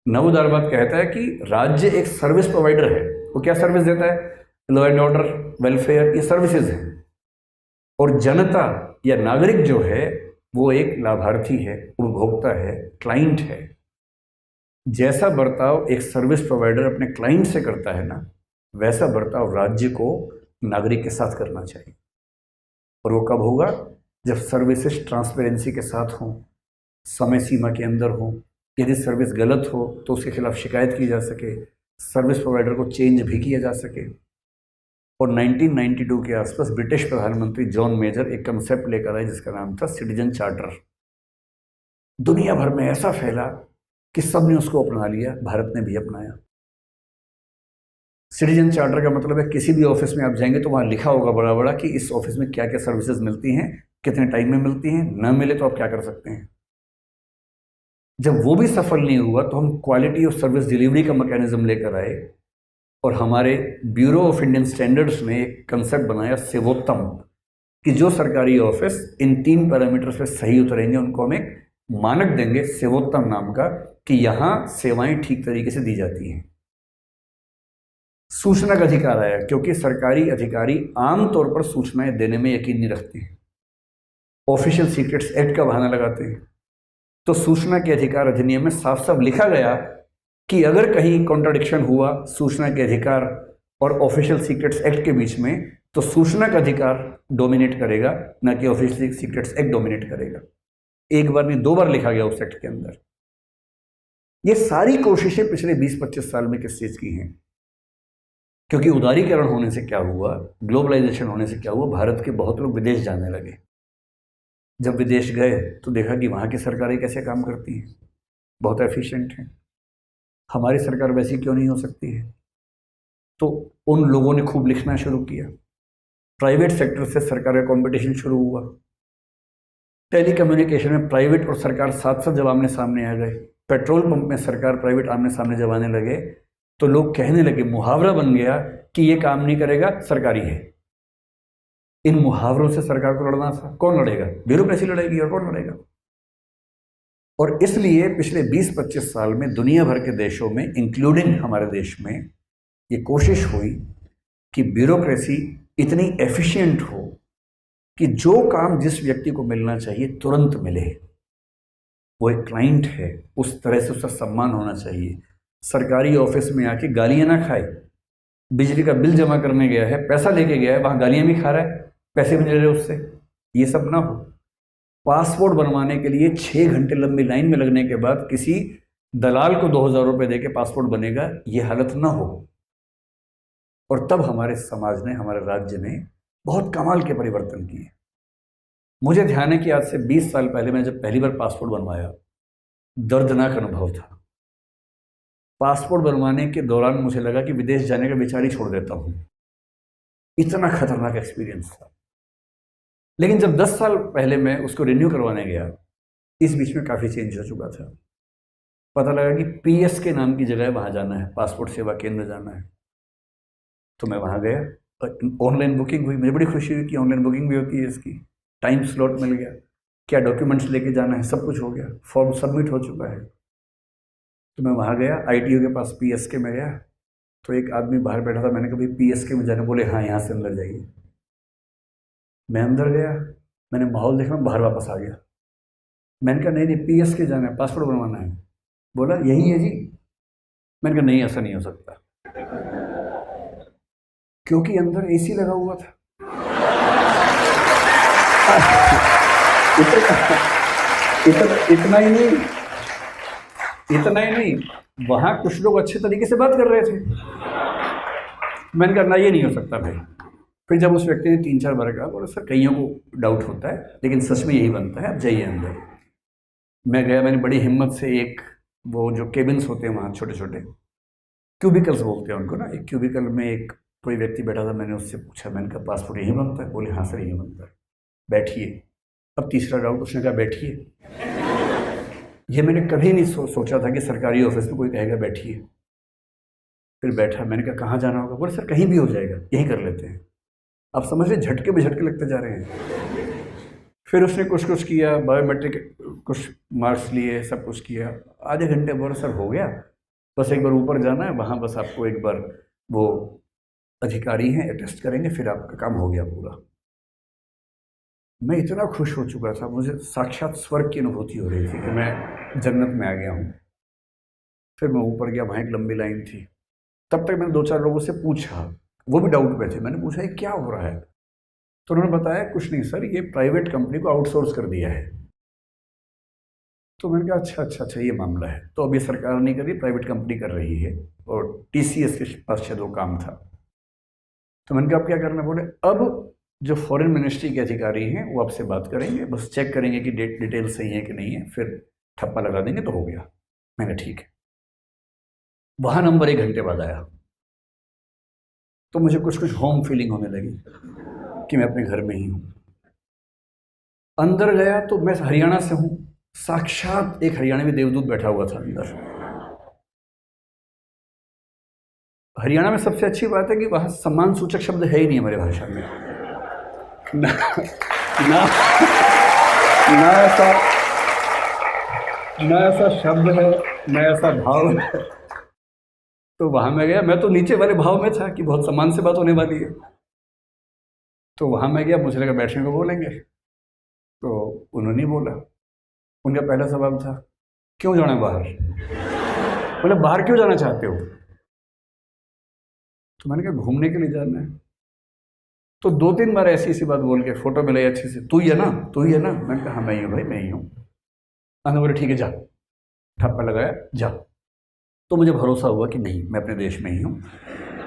S1: नवोदार बात कहता है कि राज्य एक सर्विस प्रोवाइडर है। वो क्या सर्विस देता है? लॉ एंड ऑर्डर, वेलफेयर, ये सर्विसेज हैं। और जनता या नागरिक जो है वो एक लाभार्थी है, उपभोक्ता है, क्लाइंट है। जैसा बर्ताव एक सर्विस प्रोवाइडर अपने क्लाइंट से करता है ना, वैसा बर्ताव राज्य को नागरिक के साथ करना चाहिए। और वो कब होगा? जब सर्विसेज ट्रांसपेरेंसी के साथ हों, समय सीमा के अंदर हों। यदि सर्विस गलत हो तो उसके खिलाफ शिकायत की जा सके, सर्विस प्रोवाइडर को चेंज भी किया जा सके। और 1992 के आसपास ब्रिटिश प्रधानमंत्री जॉन मेजर एक कंसेप्ट लेकर आए जिसका नाम था सिटीजन चार्टर। दुनिया भर में ऐसा फैला कि सब ने उसको अपना लिया, भारत ने भी अपनाया। सिटीजन चार्टर का मतलब है किसी भी ऑफिस में आप जाएंगे तो वहाँ लिखा होगा बड़ा बड़ा कि इस ऑफिस में क्या क्या सर्विसेज मिलती हैं, कितने टाइम में मिलती हैं, न मिले तो आप क्या कर सकते हैं। जब वो भी सफल नहीं हुआ तो हम क्वालिटी ऑफ सर्विस डिलीवरी का मैकेनिज्म लेकर आए, और हमारे ब्यूरो ऑफ इंडियन स्टैंडर्ड्स ने एक कंसेप्ट बनाया सेवोत्तम, कि जो सरकारी ऑफिस इन 3 पैरामीटर्स पे सही उतरेंगे उनको हम एक मानक देंगे सेवोत्तम नाम का, कि यहाँ सेवाएं ठीक तरीके से दी जाती हैं। सूचना का अधिकार आया क्योंकि सरकारी अधिकारी आमतौर पर सूचनाएं देने में यकीन नहीं रखते हैं, ऑफिशियल सीक्रेट्स एक्ट का बहाना लगाते हैं। तो सूचना के अधिकार अधिनियम में साफ साफ लिखा गया कि अगर कहीं कॉन्ट्राडिक्शन हुआ सूचना के अधिकार और ऑफिशियल सीक्रेट्स एक्ट के बीच में, तो सूचना का अधिकार डोमिनेट करेगा, ना कि ऑफिशियल सीक्रेट्स एक्ट डोमिनेट करेगा। एक बार नहीं 2 बार लिखा गया उस एक्ट के अंदर। ये सारी कोशिशें पिछले 20-25 साल में किस चीज़ की हैं? क्योंकि उदारीकरण होने से क्या हुआ, ग्लोबलाइजेशन होने से क्या हुआ, भारत के बहुत लोग विदेश जाने लगे। जब विदेश गए तो देखा कि वहाँ की सरकारें कैसे काम करती हैं, बहुत एफिशिएंट हैं। हमारी सरकार वैसी क्यों नहीं हो सकती है? तो उन लोगों ने खूब लिखना शुरू किया, प्राइवेट सेक्टर से सरकार का कंपटीशन शुरू हुआ। टेली कम्युनिकेशन में प्राइवेट और सरकार साथ साथ जब आमने सामने आ गए, पेट्रोल पंप में सरकार प्राइवेट आमने सामने जब आने लगे, तो लोग कहने लगे, मुहावरा बन गया कि ये काम नहीं करेगा, सरकारी है। इन मुहावरों से सरकार को लड़ना था। कौन लड़ेगा? ब्यूरोक्रेसी लड़ेगी, और कौन लड़ेगा? और इसलिए पिछले 20-25 साल में दुनिया भर के देशों में, इंक्लूडिंग हमारे देश में, ये कोशिश हुई कि ब्यूरोक्रेसी इतनी एफिशिएंट हो कि जो काम जिस व्यक्ति को मिलना चाहिए तुरंत मिले। वो एक क्लाइंट है, उस तरह से उसका सम्मान होना चाहिए। सरकारी ऑफिस में आके गालियां ना खाए। बिजली का बिल जमा करने गया है, पैसा लेके गया है, वहाँ गालियां भी खा रहा है, पैसे भी नहीं ले रहे उससे। ये सब ना हो। पासपोर्ट बनवाने के लिए 6 घंटे लंबी लाइन में लगने के बाद किसी दलाल को 2000 रुपये दे के पासपोर्ट बनेगा, ये हालत ना हो। और तब हमारे समाज ने, हमारे राज्य ने बहुत कमाल के परिवर्तन किए। मुझे ध्यान है कि आज से 20 साल पहले मैं जब पहली बार पासपोर्ट बनवाया, दर्दनाक अनुभव था। पासपोर्ट बनवाने के दौरान मुझे लगा कि विदेश जाने का विचार ही छोड़ देता हूँ। इतना खतरनाक एक्सपीरियंस था। लेकिन जब 10 साल पहले मैं उसको रिन्यू करवाने गया, इस बीच में काफ़ी चेंज हो चुका था। पता लगा कि पीएस के नाम की जगह वहाँ जाना है, पासपोर्ट सेवा केंद्र जाना है। तो मैं वहाँ गया, ऑनलाइन बुकिंग हुई। मुझे बड़ी खुशी हुई कि ऑनलाइन बुकिंग भी होती है इसकी। टाइम स्लॉट मिल गया, क्या डॉक्यूमेंट्स लेके जाना है, सब कुछ हो गया, फॉर्म सबमिट हो चुका है। तो मैं वहाँ गया, आईटीओ के पास, पीएसके में गया। तो एक आदमी बाहर बैठा था, मैंने कहा भाई पीएसके में जाने? बोले हाँ, यहाँ से अंदर जाइए। मैं अंदर गया, मैंने माहौल देखा, मैं बाहर वापस आ गया। मैंने कहा नहीं नहीं, पीएसके जाना है, पासपोर्ट बनवाना है। बोला यही है जी। मैंने कहा नहीं, ऐसा नहीं हो सकता, क्योंकि अंदर एसी लगा हुआ था। इतना ही नहीं, इतना ही नहीं, वहाँ कुछ लोग अच्छे तरीके से बात कर रहे थे। मैंने कहा ना, ये नहीं हो सकता भाई। फिर जब उस व्यक्ति ने 3-4 बार कहा, बोला सर कईयों को डाउट होता है, लेकिन सच में यही बनता है, आप जाइए अंदर। मैं गया, मैंने बड़ी हिम्मत से एक, वो जो केबिन्स होते हैं वहाँ, छोटे छोटे क्यूबिकल्स बोलते हैं उनको ना, एक क्यूबिकल में एक कोई व्यक्ति बैठा था। मैंने उससे पूछा, मैंने कहा पासपोर्ट यहीं बनता है? बोले हाँ सर, यहीं बनता है, बैठिए। अब तीसरा डाउट, उसने कहा बैठिए। ये मैंने कभी नहीं सोचा था कि सरकारी ऑफिस में कोई कहेगा बैठिए। फिर बैठा, मैंने कहा कहाँ जाना होगा? बोले सर कहीं भी हो जाएगा, यहीं कर लेते हैं। आप समझ रहे, झटके पे झटके लगते जा रहे हैं। फिर उसने कुछ कुछ किया, बायोमेट्रिक कुछ मार्क्स लिए, सब कुछ किया। आधे घंटे बोला सर हो गया, बस एक बार ऊपर जाना है, वहाँ बस आपको एक बार वो अधिकारी हैं अटेस्ट करेंगे, फिर आपका काम हो गया पूरा। मैं इतना खुश हो चुका था, मुझे साक्षात स्वर्ग की अनुभूति हो रही थी कि मैं जन्नत में आ गया हूँ। फिर मैं ऊपर गया, वहाँ एक लंबी लाइन थी। तब तक मैंने 2-4 लोगों से पूछा, वो भी डाउट में थे। मैंने पूछा ये क्या हो रहा है? तो उन्होंने बताया कुछ नहीं सर, ये प्राइवेट कंपनी को आउटसोर्स कर दिया है। तो मैंने कहा अच्छा अच्छा अच्छा, ये मामला है। तो अब ये सरकार नहीं कर रही, प्राइवेट कंपनी कर रही है, और टीसीएस के पास शायद वो काम था। तो मैंने कहा अब क्या करना? बोले अब जो फॉरेन मिनिस्ट्री के अधिकारी हैं वो आपसे बात करेंगे, बस चेक करेंगे कि डिटेल सही है कि नहीं है, फिर ठप्पा लगा देंगे तो हो गया। मैंने कहा ठीक है। वहाँ नंबर 1 घंटे बाद आया, तो मुझे कुछ कुछ होम फीलिंग होने लगी कि मैं अपने घर में ही हूँ। अंदर गया तो मैं हरियाणा से हूँ, साक्षात एक हरियाणवी देवदूत बैठा हुआ था अंदर। हरियाणा में सबसे अच्छी बात है कि वहाँ सम्मान सूचक शब्द है ही नहीं हमारी भाषा में। ना ना ना ऐसा शब्द है, ना ऐसा भाव है। तो वहाँ मैं गया, मैं तो नीचे वाले भाव में था कि बहुत सम्मान से बात होने वाली है। तो वहाँ मैं गया, मुझे लगा बैठने को बोलेंगे, तो उन्होंने नहीं बोला। उनका पहला सवाल था क्यों जाना है बाहर? बोले बाहर क्यों जाना चाहते हो? तो मैंने कहा घूमने के लिए जाना है। तो 2-3 बार ऐसी ऐसी बात बोल के फोटो मिलाई अच्छी से, तू ही है ना, तू ही है ना? मैंने कहा हाँ मैं ही हूँ भाई, मैं ही हूँ। बोले ठीक है जा, ठप्पा लगाया जा। तो मुझे भरोसा हुआ कि नहीं, मैं अपने देश में ही हूँ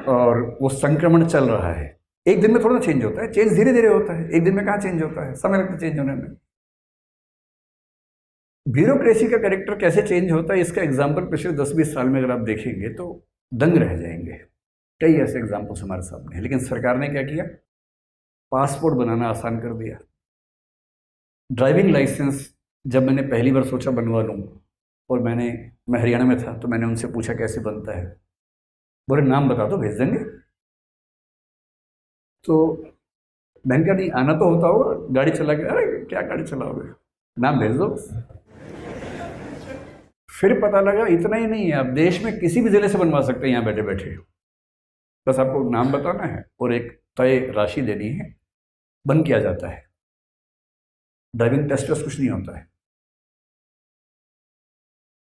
S1: और वो संक्रमण चल रहा है। एक दिन में थोड़ा चेंज होता है, चेंज धीरे धीरे होता है, एक दिन में कहाँ चेंज होता है, समय लगता है चेंज होने में। ब्यूरोक्रेसी का कैरेक्टर कैसे चेंज होता है, इसका एग्जाम्पल पिछले 10-20 साल में अगर आप देखेंगे तो दंग रह जाएंगे। कई ऐसे एग्जाम्पल्स हमारे सामने हैं। लेकिन सरकार ने क्या किया, पासपोर्ट बनाना आसान कर दिया। ड्राइविंग लाइसेंस जब मैंने पहली बार सोचा बनवा लूँ, और मैं हरियाणा में था, तो मैंने उनसे पूछा कैसे बनता है। बोले नाम बता दो भेज देंगे। तो मैंने कहा नहीं, आना तो होता होगा, गाड़ी चला के। अरे क्या गाड़ी चलाओगे, नाम भेज दो। फिर पता लगा इतना ही नहीं है, आप देश में किसी भी ज़िले से बनवा सकते हैं यहाँ बैठे बैठे। बस आपको नाम बताना है और एक तय राशि देनी है, बन किया जाता है। ड्राइविंग टेस्ट वेस्ट कुछ नहीं होता है।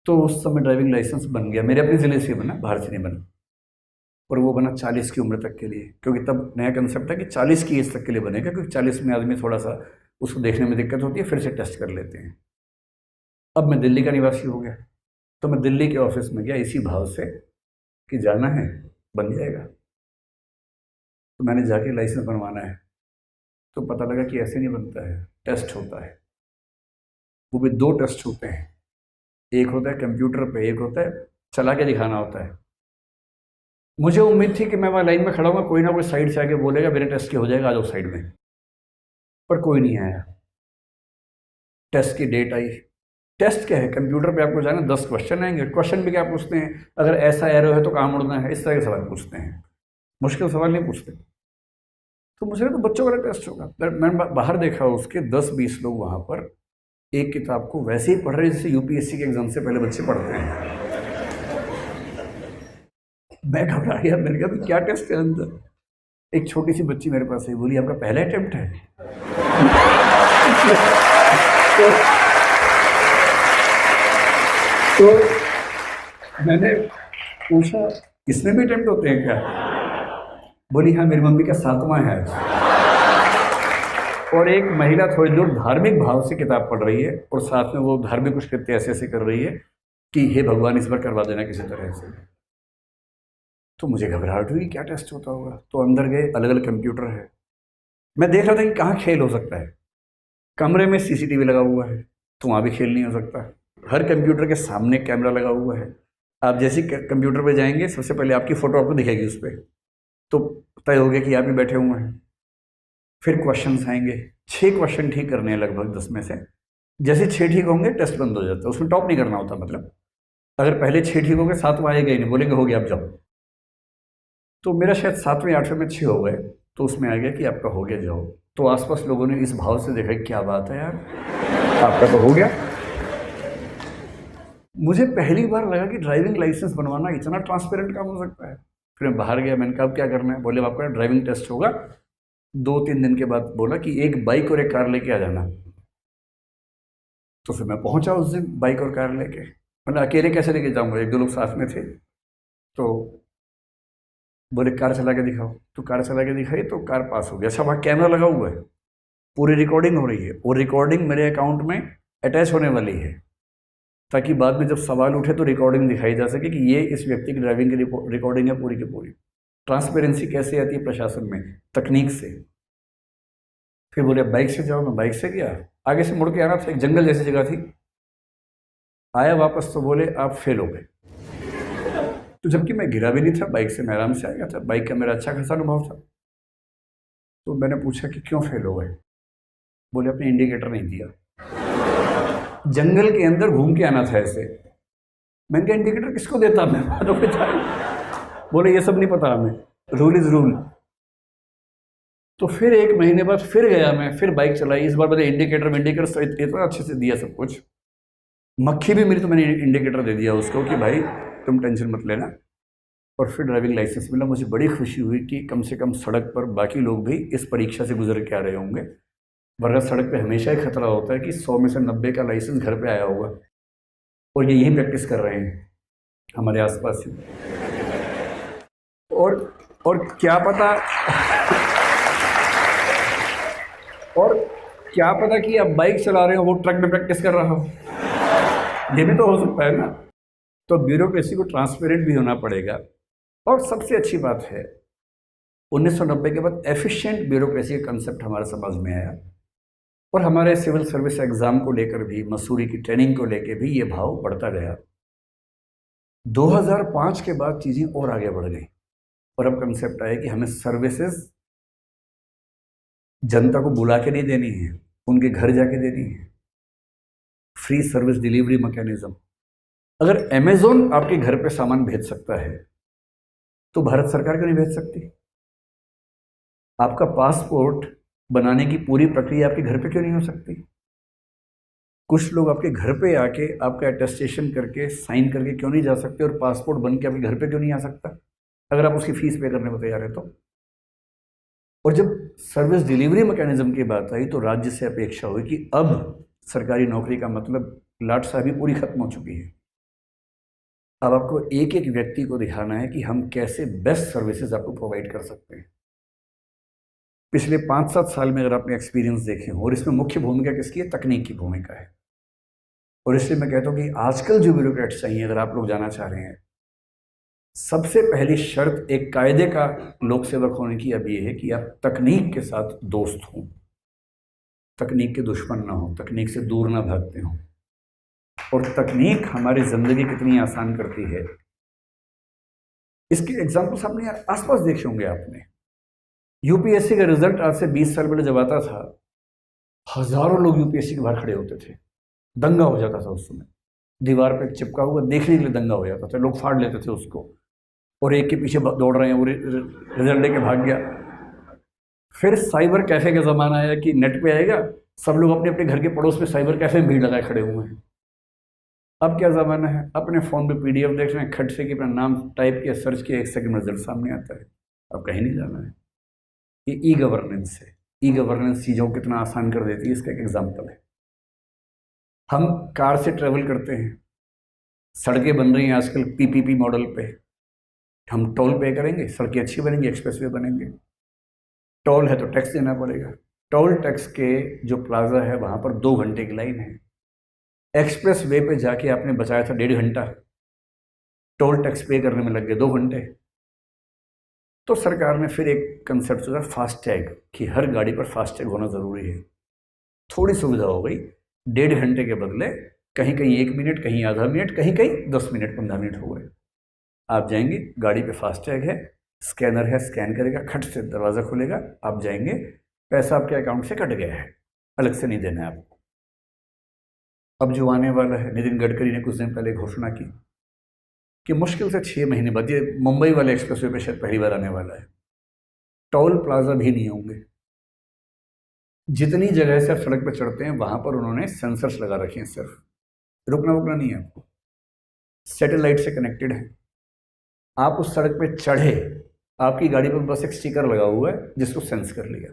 S1: तो उस समय ड्राइविंग लाइसेंस बन गया, मेरे अपने ज़िले से बना, बाहर से नहीं बना। और वो बना 40 की उम्र तक के लिए, क्योंकि तब नया कंसेप्ट था कि 40 की एज तक के लिए बनेगा, क्योंकि 40 में आदमी थोड़ा सा उसको देखने में दिक्कत होती है, फिर से टेस्ट कर लेते हैं। अब मैं दिल्ली का निवासी हो गया, तो मैं दिल्ली के ऑफिस में गया इसी भाव से कि जाना है, बन जाएगा। तो मैंने जाके लाइसेंस बनवाना है, तो पता लगा कि ऐसे नहीं बनता है, टेस्ट होता है। वो भी 2 टेस्ट होते हैं, एक होता है कंप्यूटर पे, एक होता है चला के दिखाना होता है। मुझे उम्मीद थी कि मैं वहाँ लाइन में खड़ा हूँ, कोई ना कोई साइड से आके बोलेगा मेरे टेस्ट की हो जाएगा, आ जाओ साइड में। पर कोई नहीं आया। टेस्ट की डेट आई। टेस्ट क्या है, कंप्यूटर पे आपको जाना, 10 क्वेश्चन आएंगे। क्वेश्चन भी क्या पूछते हैं, अगर ऐसा एरो है तो कहाँ मुड़ना है, इस तरह के सवाल पूछते हैं, मुश्किल सवाल नहीं पूछते। तो मुझे तो बच्चों वाला टेस्ट होगा। मैंने बाहर देखा, उसके 10-20 लोग वहाँ पर एक किताब को वैसे ही पढ़ रहे जैसे यूपीएससी के एग्जाम से पहले बच्चे पढ़ते हैं। मैं घबरा गया, मैंने कहा भी क्या टेस्ट है अंदर। एक छोटी सी बच्ची मेरे पास आई, बोली आपका पहला अटेम्प्ट है। तो मैंने पूछा इसमें भी अटेम्प्ट होते हैं क्या? बोली हाँ, मेरी मम्मी का 7वां है आज। और एक महिला थोड़ी दूर धार्मिक भाव से किताब पढ़ रही है, और साथ में वो धार्मिक कुछ कृत्य ऐसे ऐसे कर रही है कि हे भगवान इस बार करवा देना किसी तरह से। तो मुझे घबराहट हुई, क्या टेस्ट होता होगा। तो अंदर गए, अलग अलग कंप्यूटर है। मैं देख रहा था कि कहाँ खेल हो सकता है। कमरे में सीसीटीवी लगा हुआ है, तो वहाँ भी खेल नहीं हो सकता। हर कंप्यूटर के सामने कैमरा लगा हुआ है। आप जैसे कंप्यूटर पे जाएंगे, सबसे पहले आपकी फ़ोटो आपको दिखेगी उस पर, तो तय हो गया कि आप ही बैठे हुए हैं। फिर क्वेश्चंस आएंगे, 6 क्वेश्चन ठीक करने हैं लगभग 10 में से। जैसे 6 ठीक होंगे टेस्ट बंद हो जाता है, उसमें टॉप नहीं करना होता। मतलब अगर पहले 6 ठीक हो गए, 7वां आएगा ही नहीं, बोलेंगे हो गया आप जाओ। तो मेरा शायद 7वें 8वें में 6 हो गए, तो उसमें आ गया कि आपका हो गया, जाओ। तो आसपास लोगों ने इस भाव से देखा, क्या बात है यार, आपका तो हो गया। मुझे पहली बार लगा कि ड्राइविंग लाइसेंस बनवाना इतना ट्रांसपेरेंट काम हो सकता है। फिर मैं बाहर गया, मैंने कहा अब क्या करना है। बोले आपका ड्राइविंग टेस्ट होगा। 2-3 दिन के बाद बोला कि एक बाइक और एक कार लेके आ जाना। तो फिर मैं पहुंचा उस दिन बाइक और कार लेके। मतलब अकेले कैसे लेके जाऊंगा, 1-2 लोग साथ में थे। तो बोले कार चला के दिखाओ, तो कार चला के दिखाई, तो कार पास हो गया। अच्छा, वहाँ कैमरा लगा हुआ है, पूरी रिकॉर्डिंग हो रही है, और रिकॉर्डिंग मेरे अकाउंट में अटैच होने वाली है, ताकि बाद में जब सवाल उठे तो रिकॉर्डिंग दिखाई जा सके कि ये इस व्यक्ति की ड्राइविंग की रिकॉर्डिंग है पूरी की पूरी। ट्रांसपेरेंसी कैसे आती है प्रशासन में, तकनीक से। फिर बोले बाइक से जाओ, मैं बाइक से गया। आगे से मुड़ के आना था, एक जंगल जैसी जगह थी। आया वापस तो बोले आप फेल हो गए। तो जबकि मैं गिरा भी नहीं था, बाइक से मैं आराम से आ गया था, बाइक का मेरा अच्छा खासा अनुभव था। तो मैंने पूछा कि क्यों फेल हो गए। बोले अपने इंडिकेटर नहीं दिया। जंगल के अंदर घूम के आना था ऐसे। मैंने कहा इंडिकेटर किसको देता मैं, बोले ये सब नहीं पता हमें, रूल इज रूल। तो फिर 1 महीने बाद फिर गया मैं, फिर बाइक चलाई। इस बार बोले इंडिकेटर इतना अच्छे से दिया सब कुछ। मक्खी भी मिली तो मैंने इंडिकेटर दे दिया उसको कि भाई तुम टेंशन मत लेना। और फिर ड्राइविंग लाइसेंस मिला। मुझे बड़ी खुशी हुई कि कम से कम सड़क पर बाकी लोग भी इस परीक्षा से गुजर के आ रहे होंगे, वरना सड़क पे हमेशा ही खतरा होता है कि 100 में से 90 का लाइसेंस घर पे आया होगा, और ये यही प्रैक्टिस कर रहे हैं हमारे आसपास ही। और क्या पता कि आप बाइक चला रहे हो, वो ट्रक में प्रैक्टिस कर रहा हो, ये भी तो हो सकता है ना। तो ब्यूरोक्रेसी को ट्रांसपेरेंट भी होना पड़ेगा। और सबसे अच्छी बात है, 1990 के बाद एफिशिएंट ब्यूरोक्रेसी का कंसेप्ट हमारे समाज में आया, और हमारे सिविल सर्विस एग्ज़ाम को लेकर भी, मसूरी की ट्रेनिंग को लेकर भी ये भाव बढ़ता गया। 2005 के बाद चीज़ें और आगे बढ़ गई, और अब कंसेप्ट आया कि हमें सर्विसेज जनता को बुला के नहीं देनी है, उनके घर जाके देनी है। Free service delivery mechanism. अगर अमेजोन आपके घर पे सामान भेज सकता है तो भारत सरकार क्यों नहीं भेज सकती? आपका पासपोर्ट बनाने की पूरी प्रक्रिया आपके घर पे क्यों नहीं हो सकती? कुछ लोग आपके घर पे आके आपका अटेस्टेशन करके साइन करके क्यों नहीं जा सकते, और पासपोर्ट बन के आपके घर पे क्यों नहीं आ सकता अगर आप उसकी फीस पे करने को तैयार है तो? और जब सर्विस डिलीवरी मैकेनिज्म की बात आई तो राज्य से अपेक्षा हुई कि अब सरकारी नौकरी का मतलब लाट साहबी पूरी खत्म हो चुकी है। अब आपको एक एक व्यक्ति को दिखाना है कि हम कैसे बेस्ट सर्विसेज आपको प्रोवाइड कर सकते हैं। पिछले 5-7 साल में अगर आपने एक्सपीरियंस देखे हो, और इसमें मुख्य भूमिका किसकी है? तकनीक की भूमिका है। और इसलिए मैं कहता हूं कि आजकल जो ब्यूरोक्रेट्स चाहिए, अगर आप लोग जाना चाह रहे हैं, सबसे पहली शर्त एक कायदे का लोक सेवक होने की अब ये है कि आप तकनीक के साथ दोस्त हों, तकनीक के दुश्मन ना हो, तकनीक से दूर ना भागते हों। और तकनीक हमारी जिंदगी कितनी आसान करती है, इसके एग्जाम्पल्स आपने आसपास देखे होंगे आपने। यूपीएससी का रिजल्ट आज से 20 साल पहले जब आता था, हजारों लोग यूपीएससी के बाहर खड़े होते थे, दंगा हो जाता था उस समय। दीवार पे चिपका हुआ देखने के लिए दंगा हो जाता था, लोग फाड़ लेते थे उसको, और एक के पीछे दौड़ रहे हैं, वो रिजल्ट लेके भाग गया। फिर साइबर कैफे का जमाना आया कि नेट पे आएगा, सब लोग अपने अपने घर के पड़ोस में साइबर कैफे में भीड़ लगाए खड़े हुए हैं। अब क्या ज़माना है, अपने फ़ोन पे पीडीएफ देख रहे हैं, खट से कि अपना नाम टाइप किया, सर्च किया, 1 सेकंड में रिजल्ट सामने आता है। अब कहीं नहीं जाना है। ये ई गवर्नेंस है। ई गवर्नेंस चीज़ों को कितना आसान कर देती है, इसका एक एग्जाम्पल है। हम कार से ट्रेवल करते हैं, सड़कें बन रही हैं आजकल पीपीपी मॉडल पे, हम टोल पे करेंगे, सड़कें अच्छी बनेंगी, एक्सप्रेसवे बनेंगे। टोल है तो टैक्स देना पड़ेगा। टोल टैक्स के जो प्लाजा है वहाँ पर 2 घंटे की लाइन है। एक्सप्रेस वे पे जाके आपने बचाया था 1.5 घंटा, टोल टैक्स पे करने में लग गए 2 घंटे। तो सरकार ने फिर एक कंसेप्ट सोचा, फास्टैग, कि हर गाड़ी पर फास्टैग होना ज़रूरी है। थोड़ी सुविधा हो गई, 1.5 घंटे के बदले कहीं कहीं 1 मिनट, कहीं आधा मिनट, कहीं कहीं 10 मिनट 15 मिनट हो गए। आप जाएंगे, गाड़ी पे फास्टैग है, स्कैनर है, स्कैन करेगा, खट से दरवाज़ा खुलेगा, आप जाएंगे, पैसा आपके अकाउंट से कट गया है, अलग से नहीं देना है आपको। अब जो आने वाला है, नितिन गडकरी ने कुछ दिन पहले घोषणा की कि मुश्किल से 6 महीने बाद, ये मुंबई वाले एक्सप्रेसवे पे शायद पहली बार आने वाला है, टोल प्लाजा भी नहीं होंगे। जितनी जगह से आप सड़क पर चढ़ते हैं वहां पर उन्होंने सेंसर्स लगा रखे हैं, सिर्फ रुकना रुकना नहीं है आपको, सैटेलाइट से कनेक्टेड है। आप उस सड़क पे चढ़े, आपकी गाड़ी पर बस एक स्टिकर लगा हुआ है जिसको सेंस कर लिया,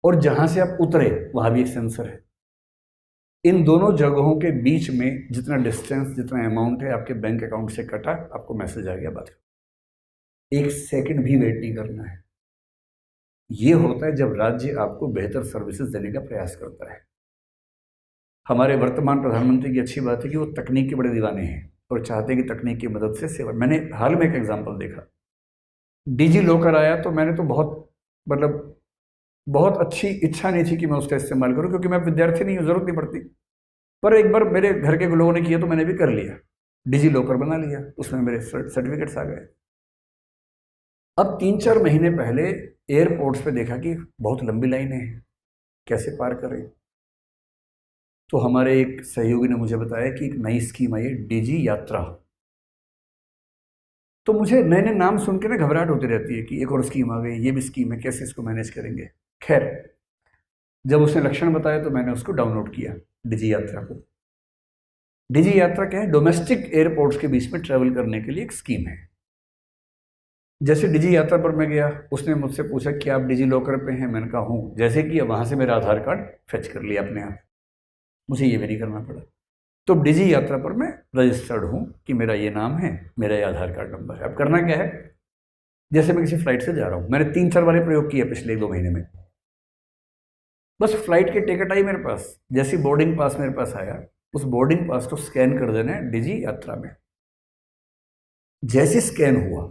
S1: और जहां से आप उतरे वहां भी एक सेंसर है। इन दोनों जगहों के बीच में जितना डिस्टेंस, जितना अमाउंट है आपके बैंक अकाउंट से कटा, आपको मैसेज आ गया, बात। 1 सेकंड भी वेट नहीं करना है। ये होता है जब राज्य आपको बेहतर सर्विसेज देने का प्रयास करता है। हमारे वर्तमान प्रधानमंत्री की अच्छी बात है कि वो तकनीक के बड़े दीवाने हैं और चाहते हैं कि तकनीक की मदद से सेवा। मैंने हाल में एक एग्जाम्पल देखा, डिजी लॉकर आया तो मैंने तो बहुत अच्छी इच्छा नहीं थी कि मैं उसका इस्तेमाल करूं, क्योंकि मैं विद्यार्थी नहीं हूं, जरूरत नहीं पड़ती। पर एक बार मेरे घर के लोगों ने किया तो मैंने भी कर लिया, डिजी लॉकर बना लिया, उसमें मेरे सर्टिफिकेट्स आ गए। अब 3-4 महीने पहले एयरपोर्ट्स पे देखा कि बहुत लंबी लाइनें हैं, कैसे पार करें। तो हमारे एक सहयोगी ने मुझे बताया कि एक नई स्कीम आई है, डिजी यात्रा। तो मुझे नए नए नाम सुन के ना घबराहट होती रहती है कि एक और स्कीम आ गई, ये भी स्कीम है, कैसे इसको मैनेज करेंगे। खैर, जब उसने लक्षण बताया तो मैंने उसको डाउनलोड किया, डिजी यात्रा को। डिजी यात्रा क्या है? डोमेस्टिक एयरपोर्ट्स के बीच में ट्रैवल करने के लिए एक स्कीम है। जैसे डिजी यात्रा पर मैं गया, उसने मुझसे पूछा कि आप डिजी लॉकर पे हैं, मैंने कहा हूँ। जैसे कि वहाँ से मेरा आधार कार्ड फेच कर लिया अपने आप, मुझे ये भी नहीं करना पड़ा। तो डिजी यात्रा पर मैं रजिस्टर्ड हूँ कि मेरा ये नाम है, मेरा ये आधार कार्ड नंबर है। अब करना क्या है, जैसे मैं किसी फ्लाइट से जा रहा हूँ, मैंने 3-4 बार प्रयोग किया पिछले 1-2 महीने में। बस फ्लाइट की टिकट आई मेरे पास, जैसी बोर्डिंग पास मेरे पास आया, उस बोर्डिंग पास को स्कैन कर देना है डिजी यात्रा में। जैसे स्कैन हुआ,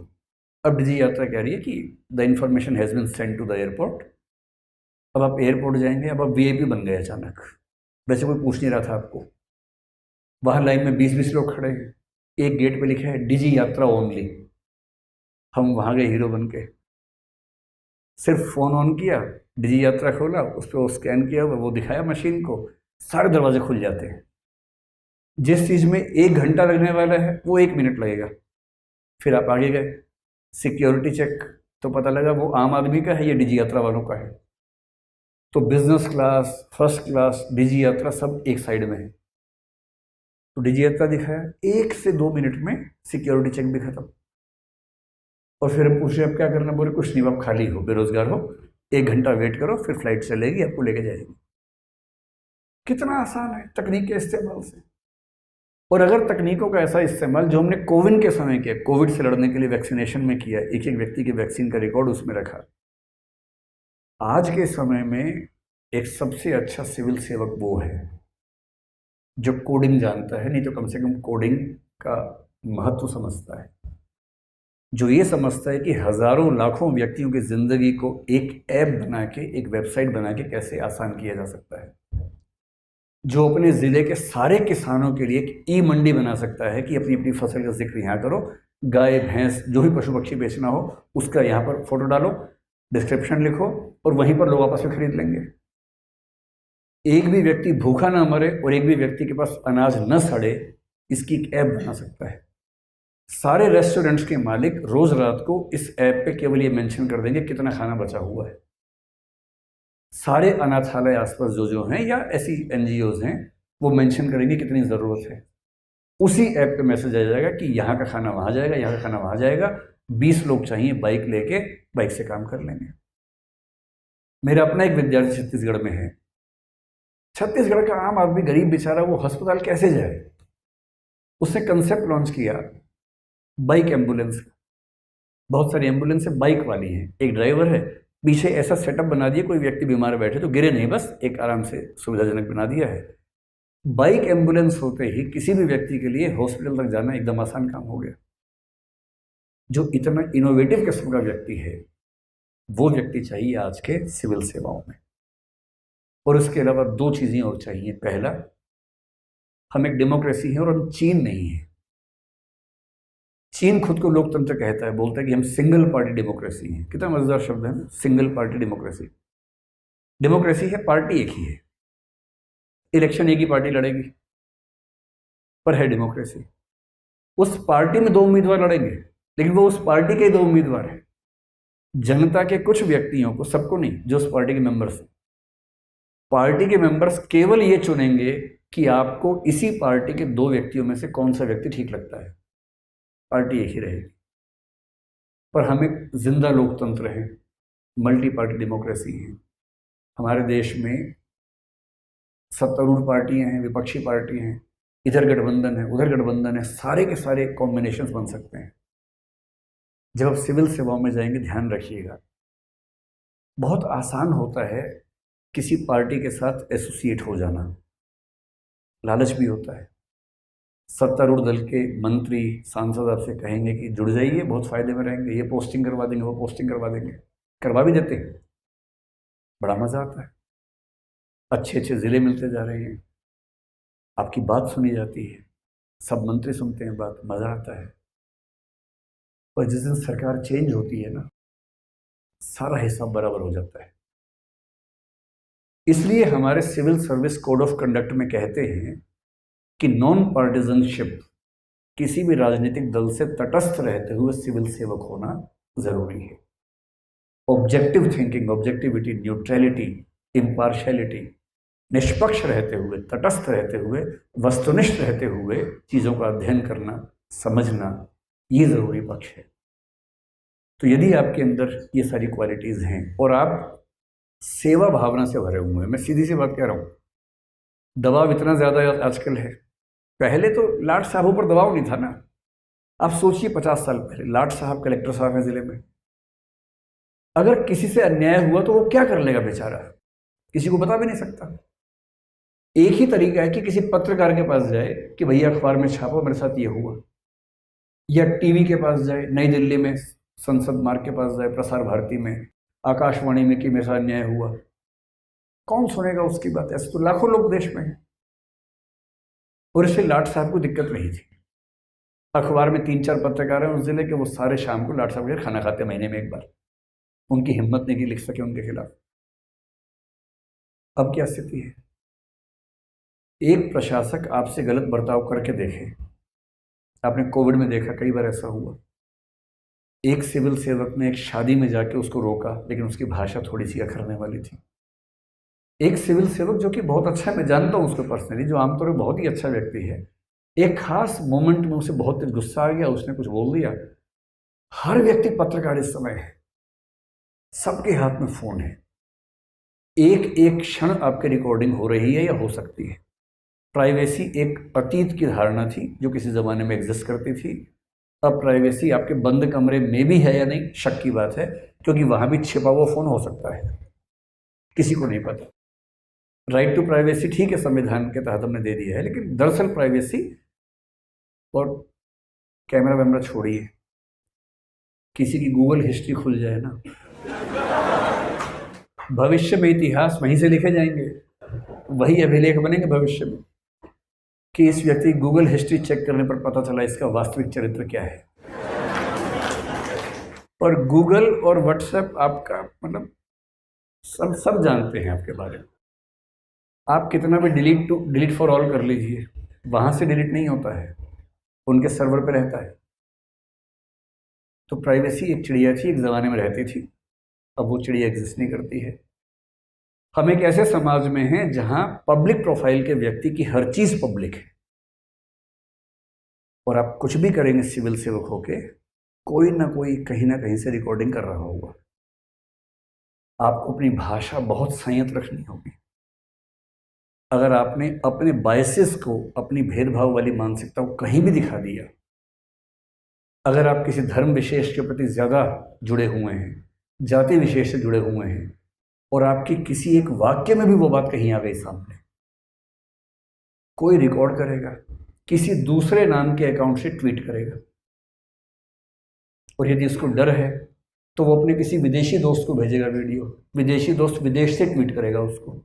S1: अब डिजी यात्रा कह रही है कि the information has been send to the airport. अब आप एयरपोर्ट जाएंगे, अब आप वीआईपी बन गए अचानक। वैसे कोई पूछ नहीं रहा था आपको, वहाँ लाइन में 20-20 लोग खड़े हैं, एक गेट पे लिखा है डिजी यात्रा ओनली। हम वहाँ गए हीरो बन के। सिर्फ फ़ोन ऑन किया, डिजी यात्रा खोला, उस पर वो स्कैन किया, वो दिखाया मशीन को, सारे दरवाजे खुल जाते हैं। जिस चीज़ में 1 घंटा लगने वाला है वो 1 मिनट लगेगा। फिर आप आगे गए, सिक्योरिटी चेक, तो पता लगा वो आम आदमी का है, ये डिजी यात्रा वालों का है। तो बिजनेस क्लास, फर्स्ट क्लास, डिजी यात्रा सब एक साइड में है। तो डिजी यात्रा दिखाया, 1 से 2 मिनट में सिक्योरिटी चेक भी खत्म। और फिर हम पूछे अब क्या करना, बोले कुछ नहीं, आप खाली हो, बेरोजगार हो, 1 घंटा वेट करो, फिर फ्लाइट चलेगी, आपको लेके जाएगी। कितना आसान है तकनीक के इस्तेमाल से। और अगर तकनीकों का ऐसा इस्तेमाल जो हमने कोविड के समय किया, कोविड से लड़ने के लिए वैक्सीनेशन में किया, एक एक व्यक्ति की वैक्सीन का रिकॉर्ड उसमें रखा, आज के समय में एक सबसे अच्छा सिविल सेवक वो है जो कोडिंग जानता है, नहीं तो कम से कम कोडिंग का महत्व समझता है, जो ये समझता है कि हजारों लाखों व्यक्तियों की जिंदगी को एक ऐप बना के, एक वेबसाइट बना के कैसे आसान किया जा सकता है, जो अपने ज़िले के सारे किसानों के लिए एक ई मंडी बना सकता है कि अपनी अपनी फसल का जिक्र यहाँ करो, गाय भैंस जो भी पशु पक्षी बेचना हो उसका यहाँ पर फोटो डालो, डिस्क्रिप्शन लिखो, और वहीं पर लोग आपस में खरीद लेंगे। एक भी व्यक्ति भूखा ना मरे और एक भी व्यक्ति के पास अनाज न सड़े, इसकी एक ऐप बना सकता है। सारे रेस्टोरेंट्स के मालिक रोज रात को इस ऐप पे केवल ये मेंशन कर देंगे कितना खाना बचा हुआ है। सारे अनाथालय आसपास जो हैं या ऐसी एनजीओज हैं, वो मेंशन करेंगे कितनी ज़रूरत है। उसी ऐप पे मैसेज आ जाएगा कि यहाँ का खाना वहाँ जाएगा, यहाँ का खाना वहाँ जाएगा, 20 लोग चाहिए, बाइक लेके बाइक से काम कर लेंगे। मेरा अपना एक विद्यार्थी छत्तीसगढ़ में है। छत्तीसगढ़ का आम आदमी, गरीब बेचारा, वो अस्पताल कैसे जाए? उसने कंसेप्ट लॉन्च किया बाइक एम्बुलेंस का। बहुत सारी एम्बुलेंस बाइक वाली हैं, एक ड्राइवर है, पीछे ऐसा सेटअप बना दिया कोई व्यक्ति बीमार बैठे तो गिरे नहीं, बस एक आराम से सुविधाजनक बना दिया है। बाइक एम्बुलेंस होते ही किसी भी व्यक्ति के लिए हॉस्पिटल तक जाना एकदम आसान काम हो गया। जो इतना इनोवेटिव किस्म का व्यक्ति है, वो व्यक्ति चाहिए आज के सिविल सेवाओं में। और उसके अलावा 2 चीज़ें और चाहिए। पहला, हम एक डेमोक्रेसी है और हम चीन नहीं है। चीन खुद को लोकतंत्र कहता है, बोलता है कि हम सिंगल पार्टी डेमोक्रेसी हैं। कितना मजेदार शब्द है ना, सिंगल पार्टी डेमोक्रेसी। डेमोक्रेसी है, पार्टी एक ही है, इलेक्शन एक ही पार्टी लड़ेगी, पर है डेमोक्रेसी। उस पार्टी में 2 उम्मीदवार लड़ेंगे, लेकिन वो उस पार्टी के 2 उम्मीदवार हैं, जनता के कुछ व्यक्तियों को, सबको नहीं, जो उस पार्टी के मेंबर्स हैं। पार्टी के मेंबर्स केवल ये चुनेंगे कि आपको इसी पार्टी के 2 व्यक्तियों में से कौन सा व्यक्ति ठीक लगता है, पार्टी एक ही रहेगी। पर हम एक जिंदा लोकतंत्र है, मल्टी पार्टी डेमोक्रेसी है। हमारे देश में सत्तारूढ़ पार्टियां हैं, विपक्षी पार्टी हैं, इधर गठबंधन है, उधर गठबंधन है, सारे के सारे कॉम्बिनेशंस बन सकते हैं। जब आप सिविल सेवाओं में जाएंगे, ध्यान रखिएगा, बहुत आसान होता है किसी पार्टी के साथ एसोसिएट हो जाना, लालच भी होता है। सत्तारूढ़ दल के मंत्री, सांसद आपसे कहेंगे कि जुड़ जाइए, बहुत फायदे में रहेंगे, ये पोस्टिंग करवा देंगे, वो पोस्टिंग करवा देंगे, करवा भी देते हैं, बड़ा मजा आता है। अच्छे अच्छे ज़िले मिलते जा रहे हैं, आपकी बात सुनी जाती है, सब मंत्री सुनते हैं बात, मज़ा आता है। पर जिस दिन सरकार चेंज होती है ना, सारा हिसाब बराबर हो जाता है। इसलिए हमारे civil service code of conduct में कहते हैं कि नॉन पार्टिजनशिप, किसी भी राजनीतिक दल से तटस्थ रहते हुए सिविल सेवक होना जरूरी है। Objective thinking, objectivity, neutrality, impartiality, निष्पक्ष रहते हुए, तटस्थ रहते हुए, वस्तुनिष्ठ रहते हुए चीज़ों का अध्ययन करना, समझना, ये ज़रूरी पक्ष है। तो यदि आपके अंदर ये सारी क्वालिटीज़ हैं और आप सेवा भावना से भरे हुए हैं, मैं सीधी सी बात कह रहा हूँ, दबाव इतना ज़्यादा आजकल है। पहले तो लाट साहबों पर दबाव नहीं था ना। आप सोचिए 50 साल पहले लाट साहब कलेक्टर साहब हैं ज़िले में, अगर किसी से अन्याय हुआ तो वो क्या कर लेगा बेचारा, किसी को बता भी नहीं सकता। एक ही तरीका है कि किसी पत्रकार के पास जाए कि भैया अखबार में छापो मेरे साथ ये हुआ, या टीवी के पास जाए, नई दिल्ली में संसद मार्ग के पास जाए, प्रसार भारती में, आकाशवाणी में कि मेरे साथ अन्याय हुआ। कौन सुनेगा उसकी बात? ऐसे तो लाखों लोग देश में हैं। और इससे लाट साहब को दिक्कत नहीं थी। अखबार में 3-4 पत्रकार हैं उस जिले के, वो सारे शाम को लाट साहब के खाना खाते, महीने में एक बार। उनकी हिम्मत नहीं कि लिख सके उनके खिलाफ। अब क्या स्थिति है? एक प्रशासक आपसे गलत बर्ताव करके देखे, आपने कोविड में देखा कई बार ऐसा हुआ। एक सिविल सेवक ने एक शादी में जाके उसको रोका, लेकिन उसकी भाषा थोड़ी सी अखरने वाली थी। एक सिविल सेवक जो कि बहुत अच्छा, मैं जानता हूँ उसको पर्सनली, जो आमतौर पर बहुत ही अच्छा व्यक्ति है, एक खास मोमेंट में उसे बहुत तेज गुस्सा आ गया, उसने कुछ बोल दिया। हर व्यक्ति पत्रकार इस समय है, सबके हाथ में फोन है, एक एक क्षण आपकी रिकॉर्डिंग हो रही है या हो सकती है। प्राइवेसी एक अतीत की धारणा थी जो किसी ज़माने में एग्जिस्ट करती थी। अब प्राइवेसी आपके बंद कमरे में भी है या नहीं, शक की बात है, क्योंकि वहाँ भी छिपा हुआ फ़ोन हो सकता है, किसी को नहीं पता। राइट टू प्राइवेसी ठीक है, संविधान के तहत हमने दे दिया है, लेकिन दरअसल प्राइवेसी और कैमरा वैमरा छोड़िए, किसी की गूगल हिस्ट्री खुल जाए ना, भविष्य में इतिहास वहीं से लिखे जाएंगे, वही अभिलेख बनेंगे भविष्य में कि इस व्यक्ति की गूगल हिस्ट्री चेक करने पर पता चला इसका वास्तविक चरित्र क्या है। और गूगल और व्हाट्सएप आपका मतलब सब जानते हैं आपके बारे में। आप कितना भी डिलीट फॉर ऑल कर लीजिए, वहाँ से डिलीट नहीं होता है, उनके सर्वर पे रहता है। तो प्राइवेसी एक चिड़िया थी, एक ज़माने में रहती थी, अब वो चिड़िया एग्जिस्ट नहीं करती है। हम एक ऐसे समाज में हैं जहां पब्लिक प्रोफाइल के व्यक्ति की हर चीज पब्लिक है, और आप कुछ भी करेंगे सिविल सेवक होके, कोई ना कोई कहीं ना कहीं से रिकॉर्डिंग कर रहा होगा। आपको अपनी भाषा बहुत संयत रखनी होगी। अगर आपने अपने बायसेस को, अपनी भेदभाव वाली मानसिकता को कहीं भी दिखा दिया, अगर आप किसी धर्म विशेष के प्रति ज़्यादा जुड़े हुए हैं, जाति विशेष से जुड़े हुए हैं, और आपकी किसी एक वाक्य में भी वो बात कहीं आ गई सामने, कोई रिकॉर्ड करेगा, किसी दूसरे नाम के अकाउंट से ट्वीट करेगा, और यदि उसको डर है तो वो अपने किसी विदेशी दोस्त को भेजेगा वीडियो, विदेशी दोस्त विदेश से ट्वीट करेगा उसको।